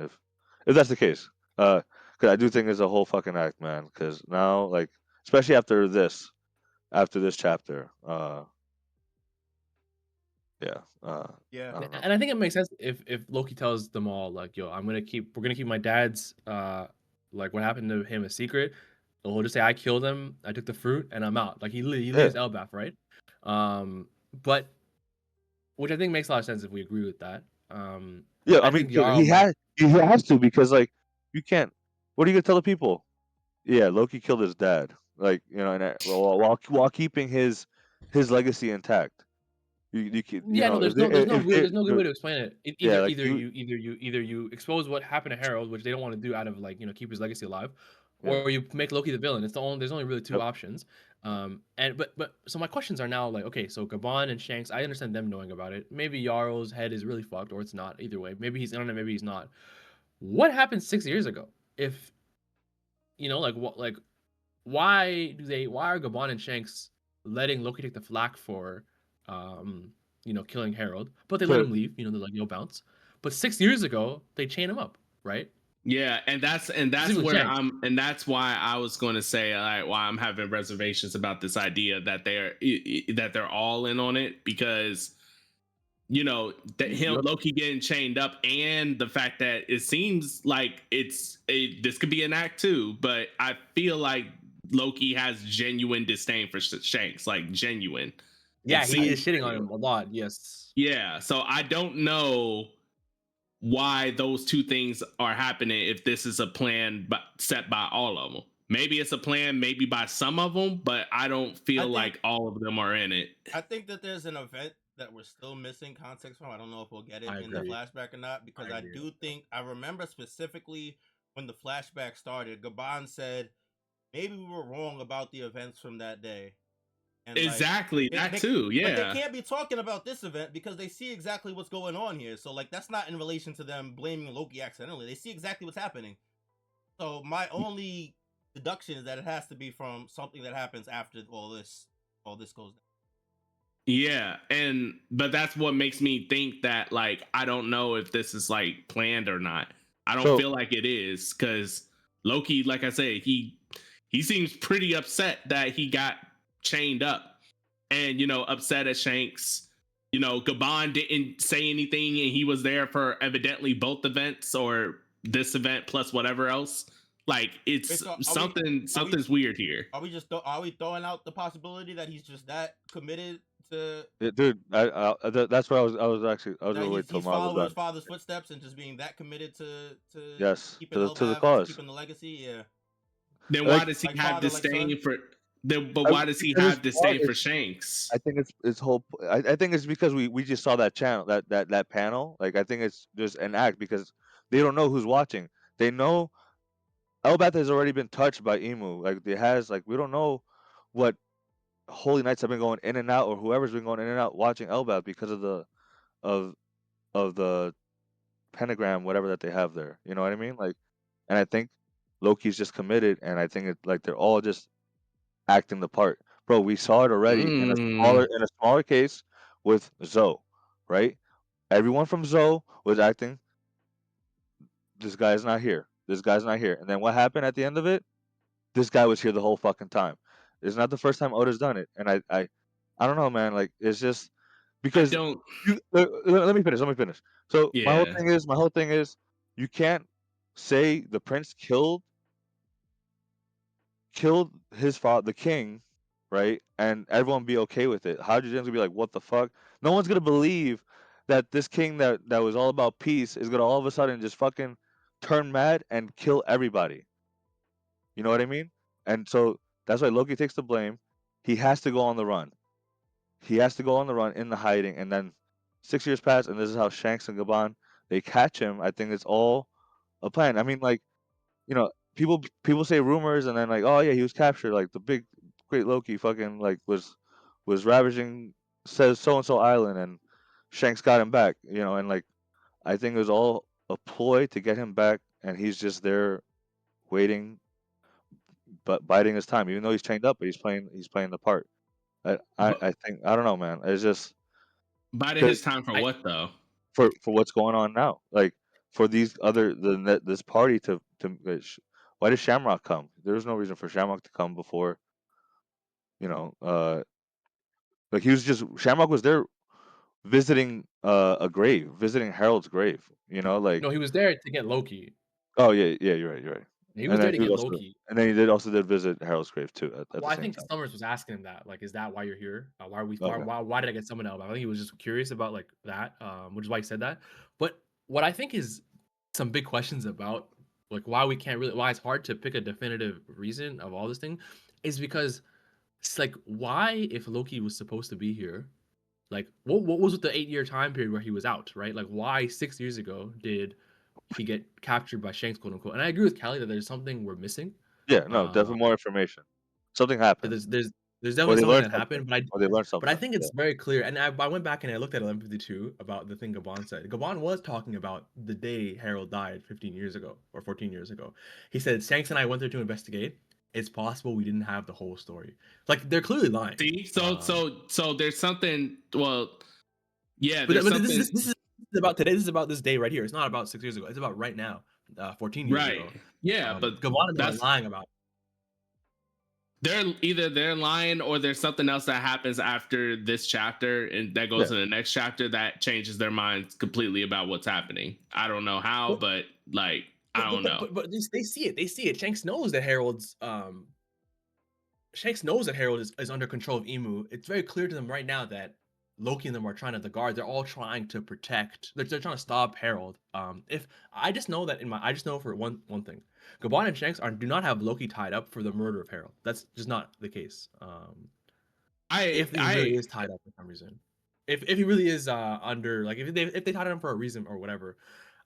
If that's the case, because I do think it's a whole fucking act, man. Because now, like, especially after this chapter, yeah, Yeah. I don't know. And I think it makes sense if Loki tells them all like, "Yo, we're gonna keep my dad's like what happened to him a secret." So he'll just say, "I killed him. I took the fruit, and I'm out." Like he Yeah, leaves Elbaph, right? But which I think makes a lot of sense if we agree with that. yeah. I I mean, think Jarl he might. has to because like you can't. What are you gonna tell the people? Yeah, Loki killed his dad. Like and while keeping his legacy intact. Yeah, no, If they there's no good way to explain it. yeah, Either like you expose what happened to Harold, which they don't want to do out of like keep his legacy alive, yeah, or you make Loki the villain. There's only really two yep, options. And but so my questions are now like, okay, so Gabon and Shanks, I understand them knowing about it. Maybe Jarl's head is really fucked, or it's not. Either way, maybe he's in on it, maybe he's not. What happened 6 years ago? If like what like why are Gabon and Shanks letting Loki take the flak for killing Harald, but they let Sure. him leave. They're like, no bounce. But 6 years ago, they chain him up, right? Yeah, and that's Specifically where Shanks. that's why I was going to say why I'm having reservations about this idea that they're all in on it, because Yep. Loki getting chained up, and the fact that it seems like this could be an act 2, but I feel like Loki has genuine disdain for Shanks, like genuine. Yeah, It he is seems shitting on him a lot. Yes. Yeah, so I don't know why those two things are happening if this is a plan set by all of them. Maybe it's a plan, maybe by some of them, but I don't feel like all of them are in it. I think that there's an event that we're still missing context from. I don't know if we'll get it in the flashback or not, because I do think I remember specifically when the flashback started, Gabon said maybe we were wrong about the events from that day. And exactly, that too. Yeah, but they can't be talking about this event because they see exactly what's going on here. So that's not in relation to them blaming Loki accidentally. They see exactly what's happening. So my only deduction is that it has to be from something that happens after all this goes down. Yeah, but that's what makes me think that I don't know if this is planned or not. I don't feel like it is, because Loki, like I said, he seems pretty upset that he got chained up, and upset at Shanks. Gabon didn't say anything, and he was there for evidently both events, or this event plus whatever else. It's something's weird here. Are we throwing out the possibility that he's just that committed to? Yeah, dude, that's what I was gonna wait till he's Marvel following his done. father's footsteps and just being that committed to Yes, keeping to the Elbaph, cause. keeping the legacy. Yeah. Then why does he have disdain for? But why does he have disdain for Shanks? I think it's whole. I think it's because we just saw that channel that panel. I think it's just an act, because they don't know who's watching. They know Elbaph has already been touched by Emu. We don't know what Holy Knights have been going in and out, or whoever's been going in and out watching Elbaph because of the pentagram, whatever that they have there. You know what I mean? And I think Loki's just committed, and I think they're all just acting the part. Bro, we saw it already in a smaller case with Zoe, right? Everyone from Zoe was acting, this guy's not here. This guy's not here. And then what happened at the end of it? This guy was here the whole fucking time. It's not the first time Oda's done it. And I don't know, man. It's just because let me finish. So my whole thing is you can't say the prince killed his father, the king, right? And everyone be okay with it. How gonna be like, what the fuck? No one's gonna believe that this king that was all about peace is gonna all of a sudden just fucking turn mad and kill everybody. You know what I mean? And so that's why Loki takes the blame. He has to go on the run. He has to go on the run in the hiding, and then 6 years pass, and this is how Shanks and Gabon they catch him. I think it's all a plan. I mean, people say rumors, and then oh yeah, he was captured. The big great Loki fucking was ravaging says so and so island, and Shanks got him back. And I think it was all a ploy to get him back, and he's just there waiting, but biding his time, even though he's chained up, but he's playing the part. I think I don't know, man. It's just biding his time for what though? For what's going on now, for these this party to why did Shamrock come? There was no reason for Shamrock to come before. He was just Shamrock was there visiting a grave, visiting Harald's grave. No, he was there to get Loki. Oh yeah, you're right. He was there to get Loki. And then he also did visit Harald's grave too. At the same I think time. Summers was asking him that. Is that why you're here? Why are we? Why did I get summoned out? I think he was just curious about that, which is why he said that. But what I think is some big questions about why it's hard to pick a definitive reason of all this thing is because it's why, if Loki was supposed to be here, what was with the 8-year time period where he was out, right? Why 6 years ago did he get captured by Shanks, quote unquote? And I agree with Callie that there's something we're missing. Yeah, no, definitely more information. Something happened. There's definitely something that happened, but they learned something. But I think it's very clear, and I went back and I looked at 1152 about the thing Gabon said. Gabon was talking about the day Harald died 15 years ago or 14 years ago. He said Shanks and I went there to investigate. It's possible we didn't have the whole story. They're clearly lying. See, so there's something. Well, Yeah, But, there's but something. this is about today. This is about this day right here. It's not about 6 years ago. It's about right now, 14 years Right. ago. Yeah, but Gabon and them are that's lying about. they're lying, or there's something else that happens after this chapter and that goes to the next chapter that changes their minds completely about what's happening. I don't know how, but like I don't know. But they see it. They see it. Shanks knows that Harold is under control of Emu. It's very clear to them right now that Loki and them are trying to the guard. They're all trying to protect. They're trying to stop Harold. If I just know that I just know for one thing, Gabon and Shanks do not have Loki tied up for the murder of Harold. That's just not the case. If he really is tied up for some reason, if he really is under, like, if they tied him for a reason or whatever,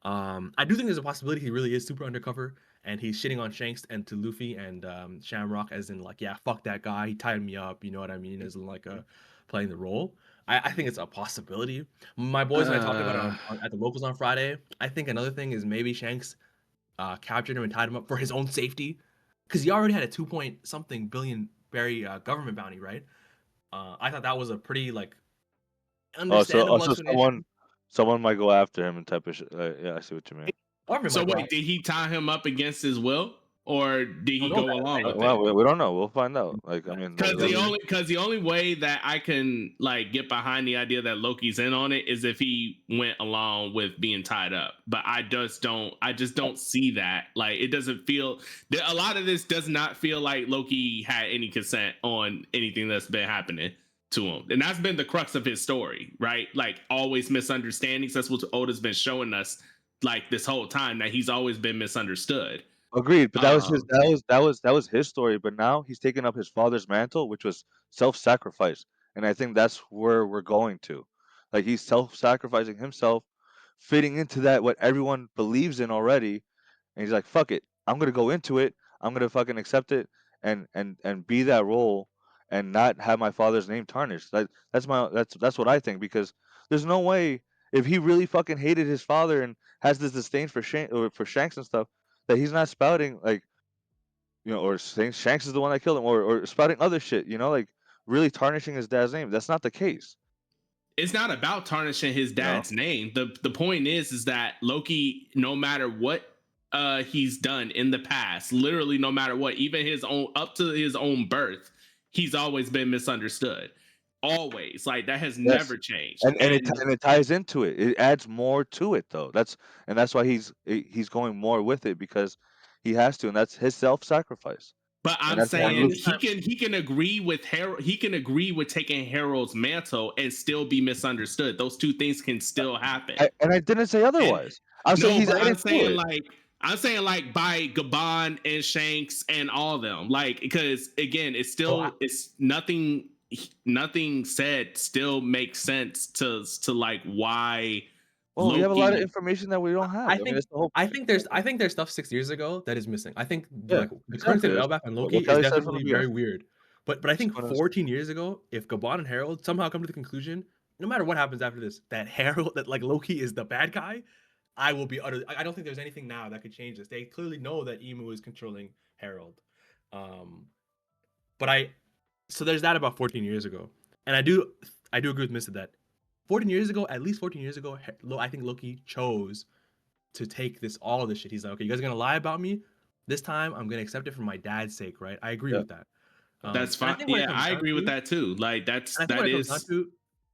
I do think there's a possibility he really is super undercover and he's shitting on Shanks and to Luffy and Shamrock, as in like, yeah, fuck that guy, he tied me up, you know what I mean, as in like playing the role. I think it's a possibility. My boys and I talked about it at the locals on Friday. I think another thing is maybe Shanks captured him and tied him up for his own safety, because he already had a 2-point-something billion berry government bounty, right? I thought that was a pretty like understandable explanation. someone might go after him and type of shit. Yeah, I see what you mean. So wait, did he tie him up against his will, or did he go along with it? Well, we don't know. We'll find out. Like, I mean, because the only way that I can like get behind the idea that Loki's in on it is if he went along with being tied up. But I just don't see that. Like, it doesn't feel. A lot of this does not feel like Loki had any consent on anything that's been happening to him, and that's been the crux of his story, right? Like, always misunderstandings. That's what Oda's been showing us, like, this whole time, that he's always been misunderstood. Agreed, but that was his story. But now he's taking up his father's mantle, which was self-sacrifice, and I think that's where we're going to. Like, he's self-sacrificing himself, fitting into that what everyone believes in already, and he's like, "Fuck it, I'm gonna go into it. I'm gonna fucking accept it, and be that role, and not have my father's name tarnished." That's what I think, because there's no way, if he really fucking hated his father and has this disdain for Shanks and stuff, that he's not spouting, like, or saying Shanks is the one that killed him, or spouting other shit, like really tarnishing his dad's name. That's not the case. It's not about tarnishing his dad's name. The point is that Loki, no matter what he's done in the past, literally no matter what, even his own, up to his own birth, he's always been misunderstood. Always. Like, that has never changed. And it ties into it. It adds more to it, though. That's why he's going more with it, because he has to, and that's his self-sacrifice. But I'm saying he can agree with Harold. He can agree with taking Harold's mantle and still be misunderstood. Those two things can still happen. And I didn't say otherwise. I'm saying like by Gabon and Shanks and all of them. Like, because again, it's still it's nothing said still makes sense to like why. Well, we have a lot of information that we don't have. I think there's stuff 6 years ago that is missing. I think like the current state of Elbaph and Loki is definitely very weird. But I think 14 years ago, if Gabon and Harold somehow come to the conclusion, no matter what happens after this, that like Loki is the bad guy, I will be utterly. I don't think there's anything now that could change this. They clearly know that Emu is controlling Harold. So there's that about 14 years ago, and I do agree with Mr. that 14 years ago, at least 14 years ago, I think Loki chose to take all of this shit. He's like, okay, you guys are gonna lie about me. This time, I'm gonna accept it for my dad's sake, right? I agree with that. That's fine. I agree with that too. Like, that is.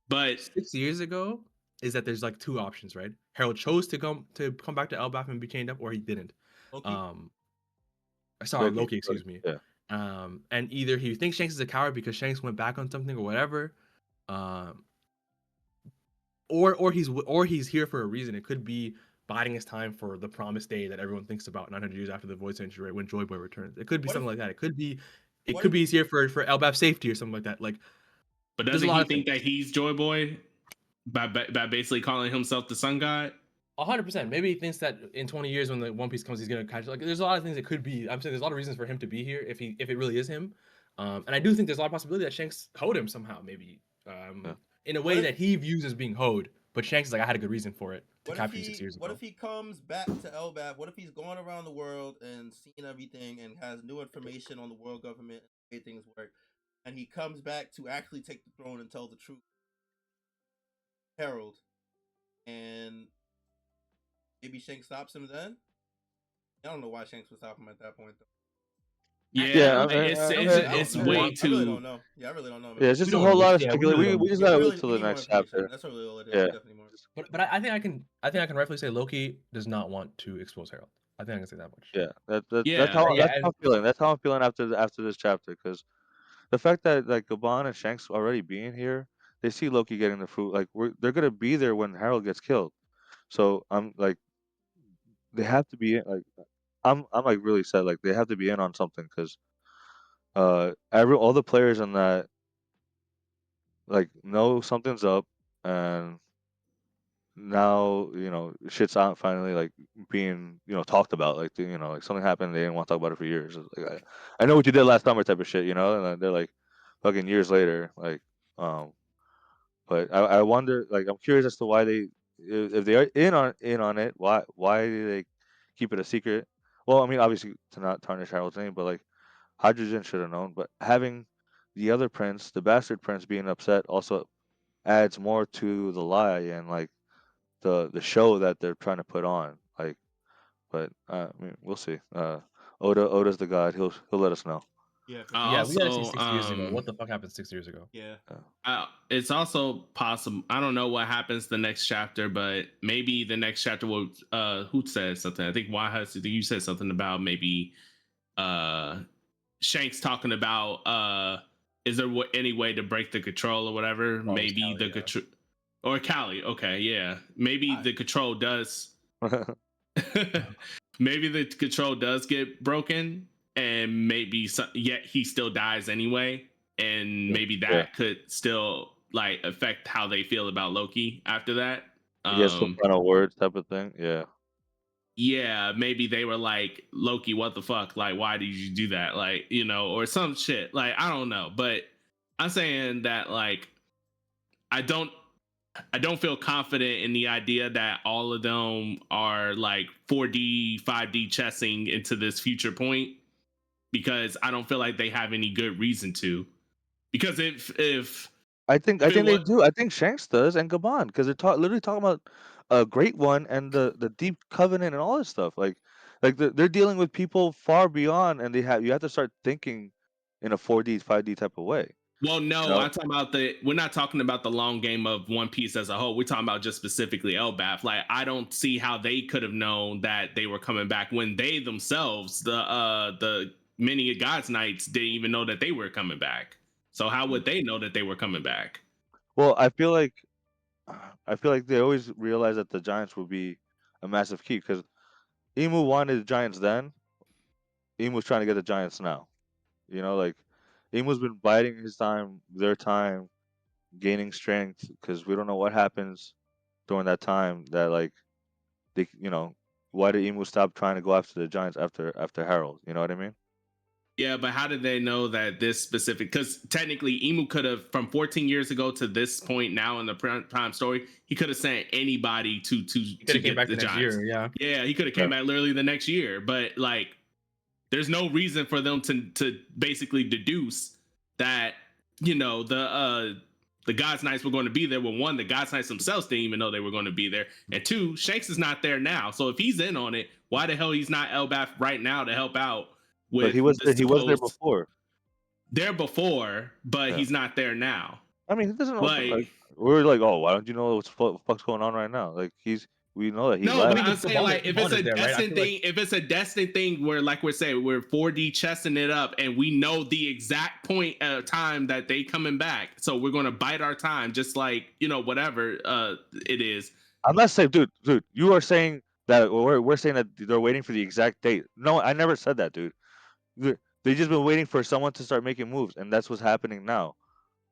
But 6 years ago is that there's like two options, right? Harold chose to come back to Elbaph and be chained up, or he didn't. Loki, excuse me. Yeah. And either he thinks Shanks is a coward because Shanks went back on something or whatever, or he's here for a reason. It could be biding his time for the promised day that everyone thinks about 900 years after the Void Century, right, when Joy Boy returns. It could be something like that. It could be he's here for Elbaph's safety or something like that. Like, but doesn't he think that he's Joy Boy by basically calling himself the Sun God? 100%. Maybe he thinks that in 20 years when the One Piece comes, he's gonna catch. Like, there's a lot of things it could be. I'm saying there's a lot of reasons for him to be here if it really is him. And I do think there's a lot of possibility that Shanks hoed him somehow, maybe in a way that he views as being hoed. But Shanks is like, I had a good reason for it to capture you 6 years ago. What if he comes back to Elbaph? What if he's going around the world and seeing everything and has new information on the world government and the way things work, and he comes back to actually take the throne and tell the truth? Harold, and maybe Shanks stops him then. I don't know why Shanks would stop him at that point though. Yeah, I mean, it's way I really too. don't know. Yeah, I really don't know, man. yeah, it's We just a don't whole know. lot of Yeah, we speculation. really don't. We just Yeah, gotta we wait really till we the need more next information. chapter. That's really all it is. Yeah. Definitely more. But I think I can rightfully say Loki does not want to expose Harold. I think I can say that much. Yeah, that's Yeah, how Yeah, I'm feeling. That's how I'm feeling after this chapter, because the fact that like Gabon and Shanks already being here, they see Loki getting the fruit. Like they're gonna be there when Harold gets killed. So I'm like, they have to be in. Like I'm like really sad. Like they have to be in on something, because all the players in that like know something's up, and now shit's out finally, like being talked about, like like something happened, they didn't want to talk about it for years. It's like, I know what you did last summer type of shit, and then they're like fucking years later, like um but I wonder, like I'm curious as to why they, if they are in on it, why do they keep it a secret? Well, I mean, obviously to not tarnish Harold's name, but like Hydrogen should have known, but having the other prince, the bastard prince, being upset also adds more to the lie, and like the show that they're trying to put on. Like, but I mean, we'll see. Oda's the god. He'll let us know. Yeah, for Yeah, we gotta see also, 6 years ago. What the fuck happened 6 years ago? yeah. it's also possible. I don't know what happens the next chapter, but maybe the next chapter will. Who said something? I think you said something about maybe Shanks talking about is there any way to break the control or whatever? Oh, Maybe Callie, the yeah. control or Callie. Okay, yeah. Maybe the control does. Maybe the control does get broken, and maybe yet he still dies anyway, and maybe that could still like affect how they feel about Loki after that. He has some final words type of thing. Yeah. Yeah, maybe they were like, Loki, what the fuck? Like, why did you do that? Like, or some shit. Like, I don't know. But I'm saying that like I don't feel confident in the idea that all of them are like 4D, 5D chessing into this future point, because I don't feel like they have any good reason to. Because if I think it they was, do. I think Shanks does, and Gabon, because they're literally talking about a Great One and the Deep Covenant and all this stuff. Like they're dealing with people far beyond, and you have to start thinking in a 4D, 5D type of way. well, no, You know? I'm talking about we're not talking about the long game of One Piece as a whole. We're talking about just specifically Elbaph. Like, I don't see how they could have known that they were coming back when they themselves, the many Gods Knights, didn't even know that they were coming back. So how would they know that they were coming back? Well, I feel like they always realized that the Giants would be a massive key, because Emu wanted the Giants then. Emu's trying to get the Giants now. Like Emu's been biding his time, their time, gaining strength, because we don't know what happens during that time. That like they, why did Emu stop trying to go after the Giants after Harold? You know what I mean? Yeah, but how did they know that this specific? Because technically, Emu could have, from 14 years ago to this point now in the prime story, he could have sent anybody to Came back the next Giants. year, yeah. Yeah, he could have came back literally the next year. But like, there's no reason for them to basically deduce that the Gods Knights were going to be there. Well, one, the Gods Knights themselves didn't even know they were going to be there, and two, Shanks is not there now. So if he's in on it, why the hell he's not Elbaph right now to help out? But he was there before. There before, but Yeah. he's not there now. I mean, he doesn't know. Like, we're like, oh, why don't you know what fuck's going on right now? Like we know that he no, left. but I'm saying like if it's a there, right? destined thing, if it's a destined thing where, like we're saying, we're 4D chessing it up, and we know the exact point of time that they coming back, so we're gonna bite our time, just like whatever it is. I'm not saying, dude, you are saying that we're saying that they're waiting for the exact date. No, I never said that, dude. They just been waiting for someone to start making moves, and that's what's happening now,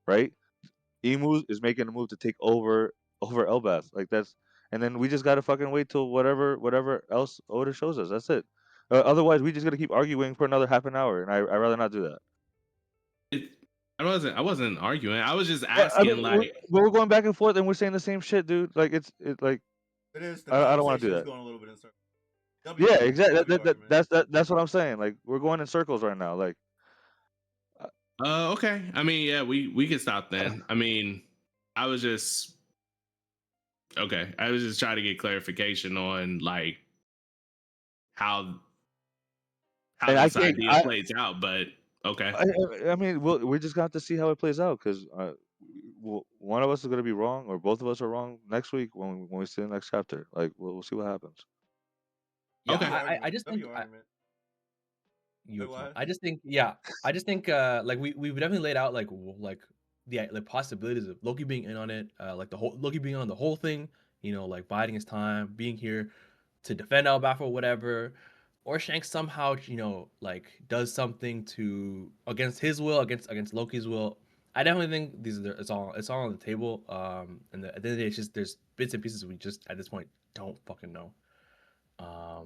right? Emu is making a move to take over Elbaph, like that's, and then we just gotta fucking wait till whatever else Oda shows us. That's it. Otherwise, we just gotta keep arguing for another half an hour, and I'd rather not do that. I wasn't arguing. I was just asking, we're going back and forth, and we're saying the same shit, dude. Like it's like It is. The I don't want to do that. Going a little bit in circles. Yeah, exactly. That's what I'm saying. Like we're going in circles right now. Like. Okay. I mean, yeah, we can stop then. I mean, I was just Okay, I was just trying to get clarification on like how And this idea plays out, but okay. I mean, we're just going to see how it plays out because one of us is going to be wrong or both of us are wrong next week when we see the next chapter. Like, we'll see what happens. Yeah, Okay. I just think I just think like we've definitely laid out like the possibilities of Loki being in on it, like the whole Loki being on the whole thing, you know, like biding his time, being here to defend Elbaph or whatever, or Shanks somehow, you know, like does something against his will, against Loki's will. I definitely think it's all on the table. And at the end of the day, it's just there's bits and pieces we just at this point don't fucking know. I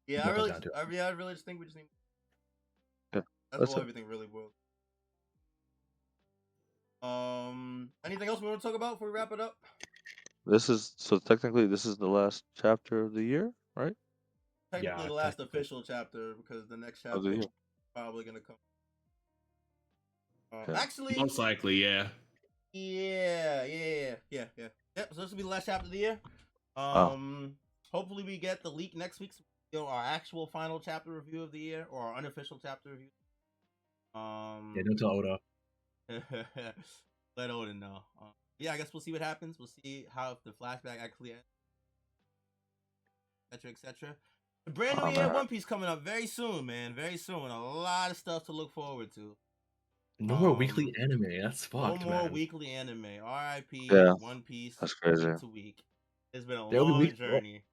really just think we just need. Yeah, that's all everything really boils. Anything else we want to talk about before we wrap it up? Technically this is the last chapter of the year, right? Technically the last official chapter because the next chapter is probably gonna come. Actually, most likely, yeah. Yep. So this will be the last chapter of the year. Hopefully we get the leak next week. So our actual final chapter review of the year or our unofficial chapter review. Don't tell Oda. Let Oda know. I guess we'll see what happens. We'll see how the flashback actually ends. etc. The brand new year One Piece coming up very soon, man. Very soon. A lot of stuff to look forward to. No more weekly anime. That's fucked, No more man. weekly anime. R.I.P. Yeah, One Piece. that's crazy. Week to week. It's been a long journey.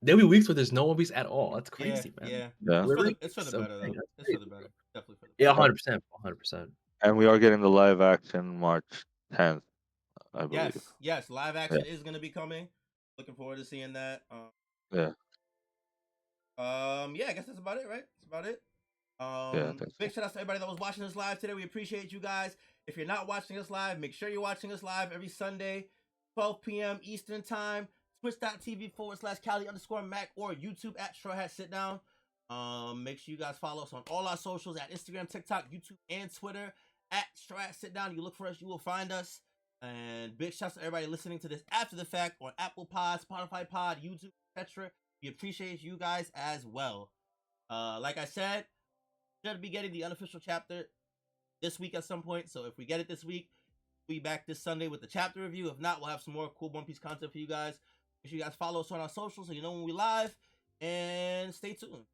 There'll be weeks where there's no One Piece at all. That's crazy, man. Yeah. It's for the better, though. It's for the better. Definitely for the better. 100%. And we are getting the live action March 10th, I believe. Yes. Live action is going to be coming. Looking forward to seeing that. Yeah. I guess that's about it, right? That's about it. Big shout out to everybody that was watching us live today. We appreciate you guys. If you're not watching us live, make sure you're watching us live every Sunday, 12 p.m. Eastern Time. Twitch.tv/Cali_Mac or YouTube at Straw Hat Sit Down. Make sure you guys follow us on all our socials at Instagram, TikTok, YouTube, and Twitter at Straw Hat Sit Down. You look for us, you will find us. And big shouts to everybody listening to this after the fact on Apple Pod, Spotify Pod, YouTube, etc. We appreciate you guys as well. Like I said, should be getting the unofficial chapter this week at some point. So if we get it this week, we'll be back this Sunday with the chapter review. If not, we'll have some more cool One Piece content for you guys. Make sure you guys follow us on our socials so you know when we live. And stay tuned.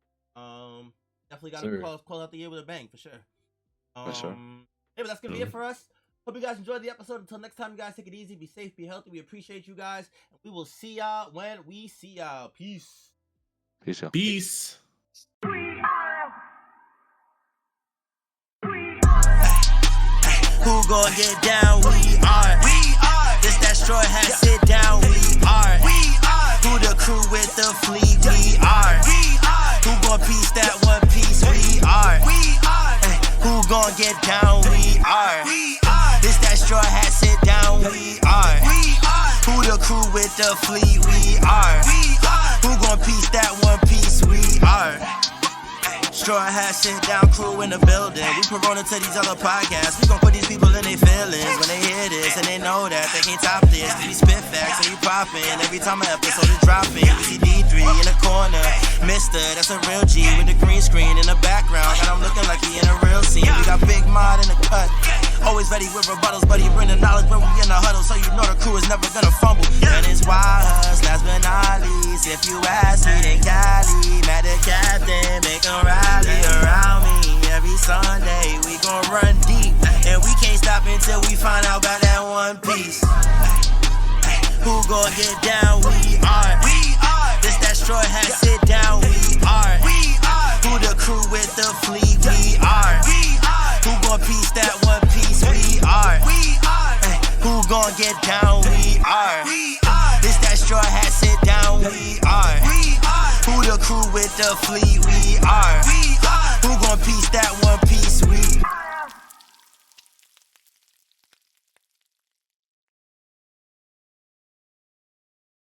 Definitely got to close out the year with a bang for sure. For sure. But that's gonna be it for us. Hope you guys enjoyed the episode. Until next time, you guys, take it easy, be safe, be healthy. We appreciate you guys, and we will see y'all when we see y'all. Peace. Peace out. Peace. Who gon' get down? We are. This that Straw Hat Sit Down. We are. Who the crew with the fleet? We are. Who gon' piece that One Piece? We are. Who gon' get down? We are. This that Straw Hat Sit Down. We are. Who the crew with the fleet? We are. Who gon' piece that One Piece? We are. Straw Hat Sit Down crew in the building. We Corona to these other podcasts. We gon' put these people in their feelings when they hear this and they know that they can't top this. We spit facts and we poppin'. Every time an episode is dropping, we see D3 in the corner. Mister, that's a real G with the green screen in the background. Got him looking like he in a real scene. We got Big Mod in the cut. Always ready with rebuttals, but he bring the knowledge when we in the huddle, so you know the crew is never gonna fumble. And it's wild huss, last but not least. If you ask me, then Cali, Matt the captain, make them rally around me. Every Sunday we gon' run deep, and we can't stop until we find out about that One Piece. Who gon' get down? We are. This that Straw Hat Sit Down. We are. Who the crew with the fleet? We are. Who gon' piece that One Piece? We are. Who gon' get down? We are. This that Straw Hat Sit Down. We are. Who the crew with the fleet? We are. Who gon' piece that